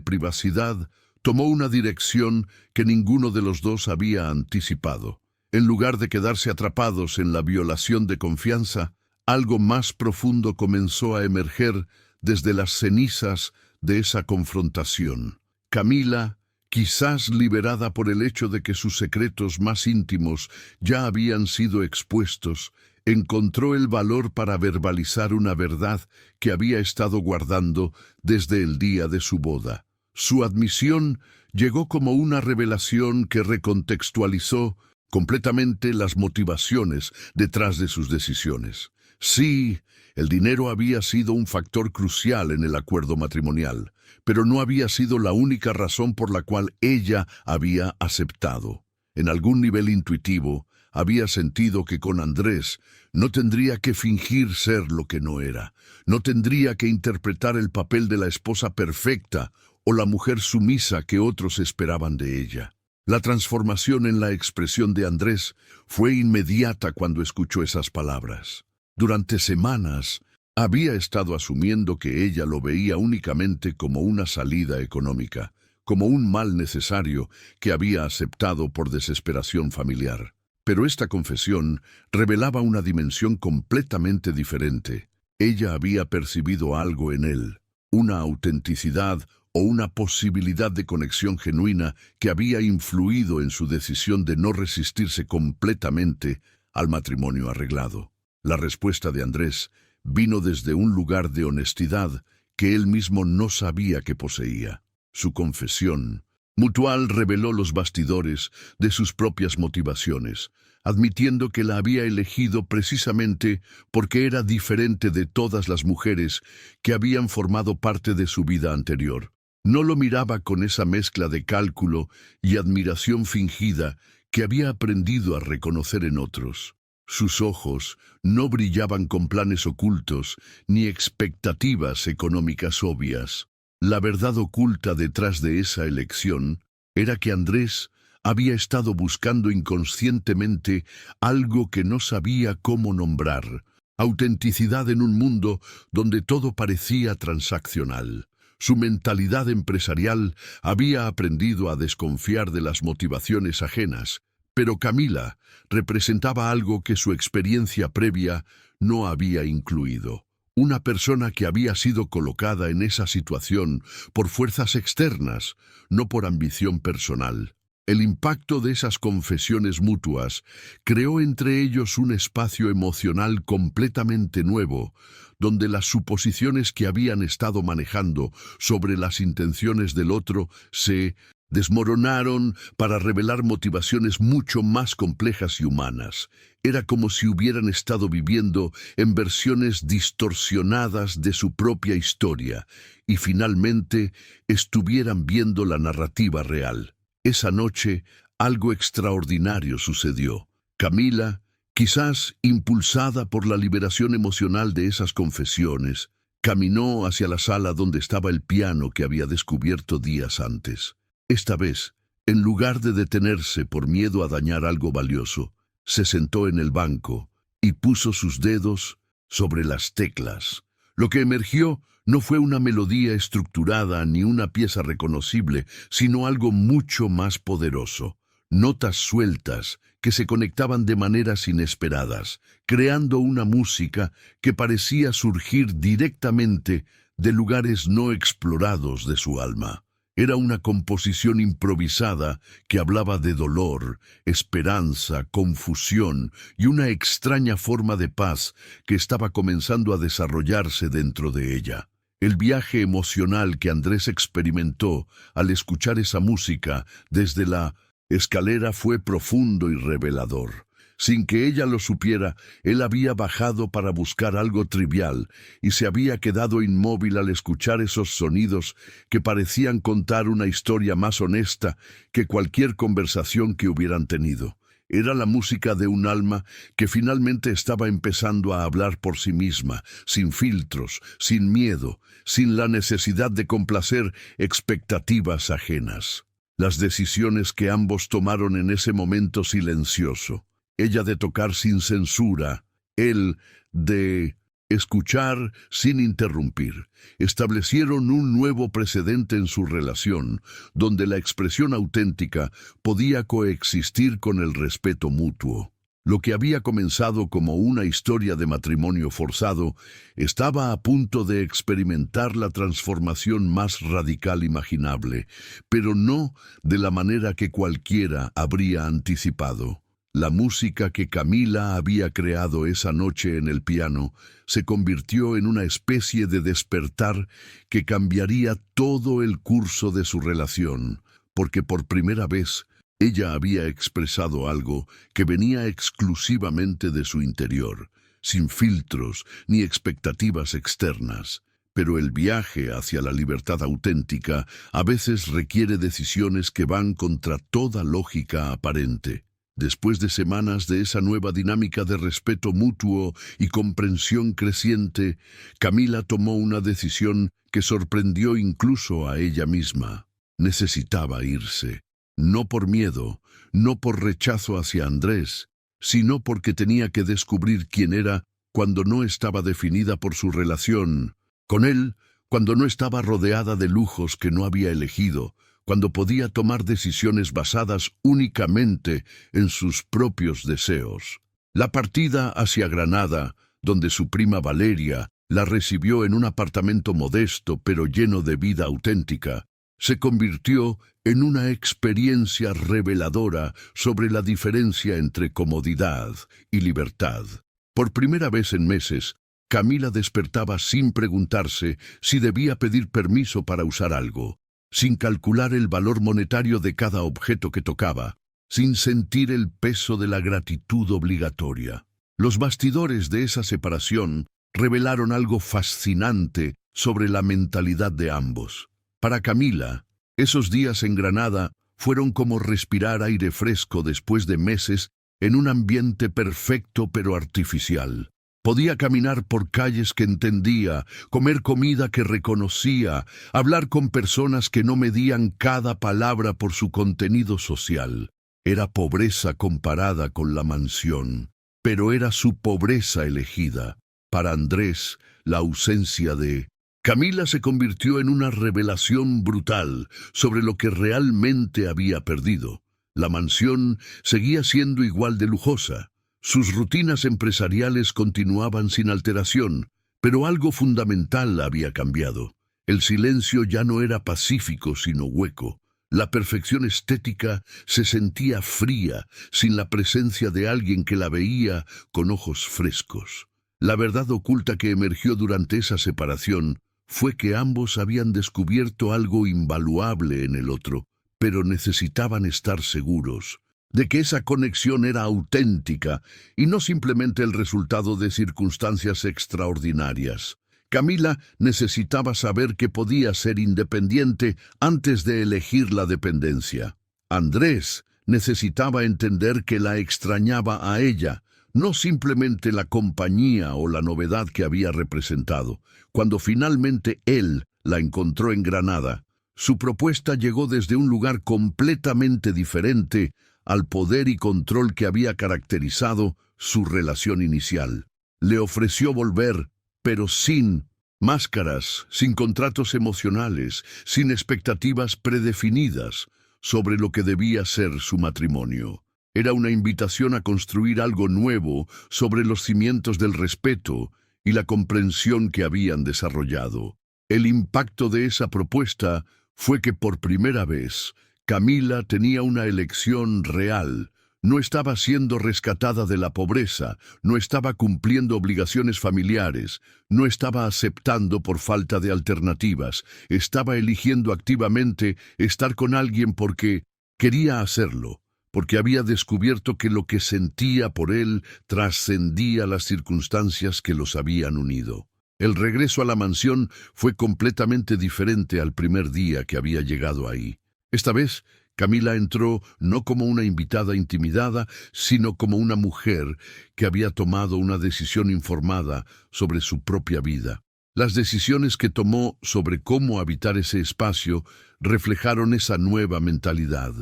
privacidad tomó una dirección que ninguno de los dos había anticipado. En lugar de quedarse atrapados en la violación de confianza, algo más profundo comenzó a emerger desde las cenizas de esa confrontación. Camila, quizás liberada por el hecho de que sus secretos más íntimos ya habían sido expuestos, encontró el valor para verbalizar una verdad que había estado guardando desde el día de su boda. Su admisión llegó como una revelación que recontextualizó completamente las motivaciones detrás de sus decisiones. Sí, el dinero había sido un factor crucial en el acuerdo matrimonial, pero no había sido la única razón por la cual ella había aceptado. En algún nivel intuitivo, había sentido que con Andrés no tendría que fingir ser lo que no era, no tendría que interpretar el papel de la esposa perfecta o la mujer sumisa que otros esperaban de ella. La transformación en la expresión de Andrés fue inmediata cuando escuchó esas palabras. Durante semanas había estado asumiendo que ella lo veía únicamente como una salida económica, como un mal necesario que había aceptado por desesperación familiar. Pero esta confesión revelaba una dimensión completamente diferente. Ella había percibido algo en él, una autenticidad o una posibilidad de conexión genuina que había influido en su decisión de no resistirse completamente al matrimonio arreglado. La respuesta de Andrés vino desde un lugar de honestidad que él mismo no sabía que poseía. Su confesión mutual reveló los bastidores de sus propias motivaciones, admitiendo que la había elegido precisamente porque era diferente de todas las mujeres que habían formado parte de su vida anterior. No lo miraba con esa mezcla de cálculo y admiración fingida que había aprendido a reconocer en otros. Sus ojos no brillaban con planes ocultos ni expectativas económicas obvias. La verdad oculta detrás de esa elección era que Andrés había estado buscando inconscientemente algo que no sabía cómo nombrar: autenticidad en un mundo donde todo parecía transaccional. Su mentalidad empresarial había aprendido a desconfiar de las motivaciones ajenas, pero Camila representaba algo que su experiencia previa no había incluido. Una persona que había sido colocada en esa situación por fuerzas externas, no por ambición personal. El impacto de esas confesiones mutuas creó entre ellos un espacio emocional completamente nuevo, donde las suposiciones que habían estado manejando sobre las intenciones del otro se desmoronaron para revelar motivaciones mucho más complejas y humanas. Era como si hubieran estado viviendo en versiones distorsionadas de su propia historia y finalmente estuvieran viendo la narrativa real. Esa noche, algo extraordinario sucedió. Camila, quizás impulsada por la liberación emocional de esas confesiones, caminó hacia la sala donde estaba el piano que había descubierto días antes. Esta vez, en lugar de detenerse por miedo a dañar algo valioso, se sentó en el banco y puso sus dedos sobre las teclas. Lo que emergió No fue una melodía estructurada ni una pieza reconocible, sino algo mucho más poderoso. Notas sueltas que se conectaban de maneras inesperadas, creando una música que parecía surgir directamente de lugares no explorados de su alma. Era una composición improvisada que hablaba de dolor, esperanza, confusión y una extraña forma de paz que estaba comenzando a desarrollarse dentro de ella. El viaje emocional que Andrés experimentó al escuchar esa música desde la escalera fue profundo y revelador. Sin que ella lo supiera, él había bajado para buscar algo trivial y se había quedado inmóvil al escuchar esos sonidos que parecían contar una historia más honesta que cualquier conversación que hubieran tenido. Era la música de un alma que finalmente estaba empezando a hablar por sí misma, sin filtros, sin miedo, sin la necesidad de complacer expectativas ajenas. Las decisiones que ambos tomaron en ese momento silencioso. Ella de tocar sin censura, él de escuchar sin interrumpir, establecieron un nuevo precedente en su relación, donde la expresión auténtica podía coexistir con el respeto mutuo. Lo que había comenzado como una historia de matrimonio forzado estaba a punto de experimentar la transformación más radical imaginable, pero no de la manera que cualquiera habría anticipado. La música que Camila había creado esa noche en el piano se convirtió en una especie de despertar que cambiaría todo el curso de su relación, porque por primera vez ella había expresado algo que venía exclusivamente de su interior, sin filtros ni expectativas externas. Pero el viaje hacia la libertad auténtica a veces requiere decisiones que van contra toda lógica aparente. Después de semanas de esa nueva dinámica de respeto mutuo y comprensión creciente, Camila tomó una decisión que sorprendió incluso a ella misma. Necesitaba irse, no por miedo, no por rechazo hacia Andrés, sino porque tenía que descubrir quién era cuando no estaba definida por su relación con él, cuando no estaba rodeada de lujos que no había elegido, cuando podía tomar decisiones basadas únicamente en sus propios deseos. La partida hacia Granada, donde su prima Valeria la recibió en un apartamento modesto pero lleno de vida auténtica, se convirtió en una experiencia reveladora sobre la diferencia entre comodidad y libertad. Por primera vez en meses, Camila despertaba sin preguntarse si debía pedir permiso para usar algo, sin calcular el valor monetario de cada objeto que tocaba, sin sentir el peso de la gratitud obligatoria. Los bastidores de esa separación revelaron algo fascinante sobre la mentalidad de ambos. Para Camila, esos días en Granada fueron como respirar aire fresco después de meses en un ambiente perfecto pero artificial. Podía caminar por calles que entendía, comer comida que reconocía, hablar con personas que no medían cada palabra por su contenido social. Era pobreza comparada con la mansión, pero era su pobreza elegida. Para Andrés, la ausencia de Camila se convirtió en una revelación brutal sobre lo que realmente había perdido. La mansión seguía siendo igual de lujosa. Sus rutinas empresariales continuaban sin alteración, pero algo fundamental había cambiado. El silencio ya no era pacífico sino hueco. La perfección estética se sentía fría, sin la presencia de alguien que la veía con ojos frescos. La verdad oculta que emergió durante esa separación fue que ambos habían descubierto algo invaluable en el otro, pero necesitaban estar seguros de que esa conexión era auténtica y no simplemente el resultado de circunstancias extraordinarias. Camila necesitaba saber que podía ser independiente antes de elegir la dependencia. Andrés necesitaba entender que la extrañaba a ella, no simplemente la compañía o la novedad que había representado. Cuando finalmente él la encontró en Granada, su propuesta llegó desde un lugar completamente diferente al poder y control que había caracterizado su relación inicial. Le ofreció volver, pero sin Máscaras, sin contratos emocionales, sin expectativas predefinidas sobre lo que debía ser su matrimonio. Era una invitación a construir algo nuevo sobre los cimientos del respeto y la comprensión que habían desarrollado. El impacto de esa propuesta fue que por primera vez Camila tenía una elección real. No estaba siendo rescatada de la pobreza, no estaba cumpliendo obligaciones familiares, no estaba aceptando por falta de alternativas, estaba eligiendo activamente estar con alguien porque quería hacerlo, porque había descubierto que lo que sentía por él trascendía las circunstancias que los habían unido. El regreso a la mansión fue completamente diferente al primer día que había llegado ahí. Esta vez, Camila entró no como una invitada intimidada, sino como una mujer que había tomado una decisión informada sobre su propia vida. Las decisiones que tomó sobre cómo habitar ese espacio reflejaron esa nueva mentalidad.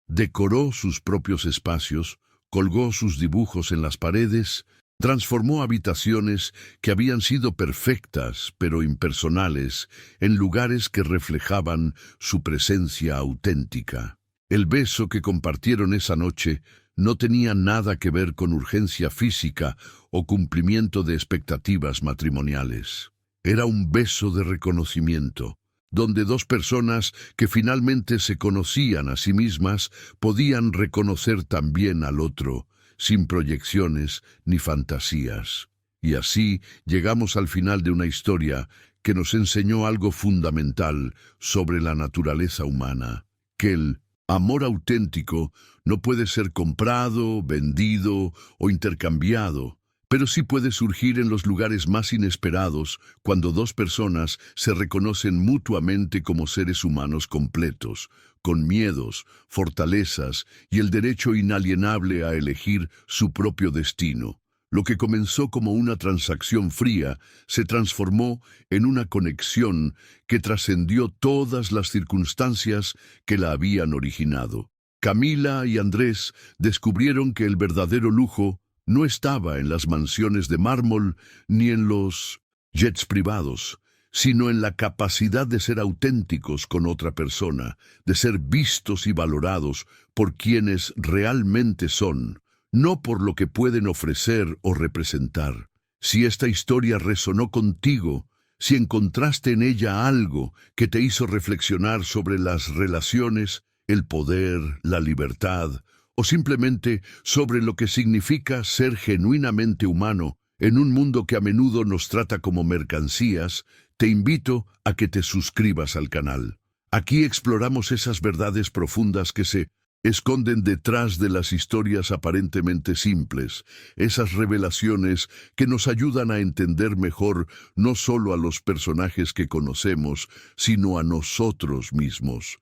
Decoró sus propios espacios, colgó sus dibujos en las paredes, transformó habitaciones que habían sido perfectas pero impersonales en lugares que reflejaban su presencia auténtica. El beso que compartieron esa noche no tenía nada que ver con urgencia física o cumplimiento de expectativas matrimoniales. Era un beso de reconocimiento, donde dos personas que finalmente se conocían a sí mismas podían reconocer también al otro, sin proyecciones ni fantasías. Y así llegamos al final de una historia que nos enseñó algo fundamental sobre la naturaleza humana, que el amor auténtico no puede ser comprado, vendido o intercambiado, pero sí puede surgir en los lugares más inesperados cuando dos personas se reconocen mutuamente como seres humanos completos, con miedos, fortalezas y el derecho inalienable a elegir su propio destino. Lo que comenzó como una transacción fría se transformó en una conexión que trascendió todas las circunstancias que la habían originado. Camila y Andrés descubrieron que el verdadero lujo no estaba en las mansiones de mármol ni en los jets privados, sino en la capacidad de ser auténticos con otra persona, de ser vistos y valorados por quienes realmente son, no por lo que pueden ofrecer o representar. Si esta historia resonó contigo, si encontraste en ella algo que te hizo reflexionar sobre las relaciones, el poder, la libertad, o simplemente sobre lo que significa ser genuinamente humano en un mundo que a menudo nos trata como mercancías, te invito a que te suscribas al canal. Aquí exploramos esas verdades profundas que se esconden detrás de las historias aparentemente simples, esas revelaciones que nos ayudan a entender mejor no solo a los personajes que conocemos, sino a nosotros mismos.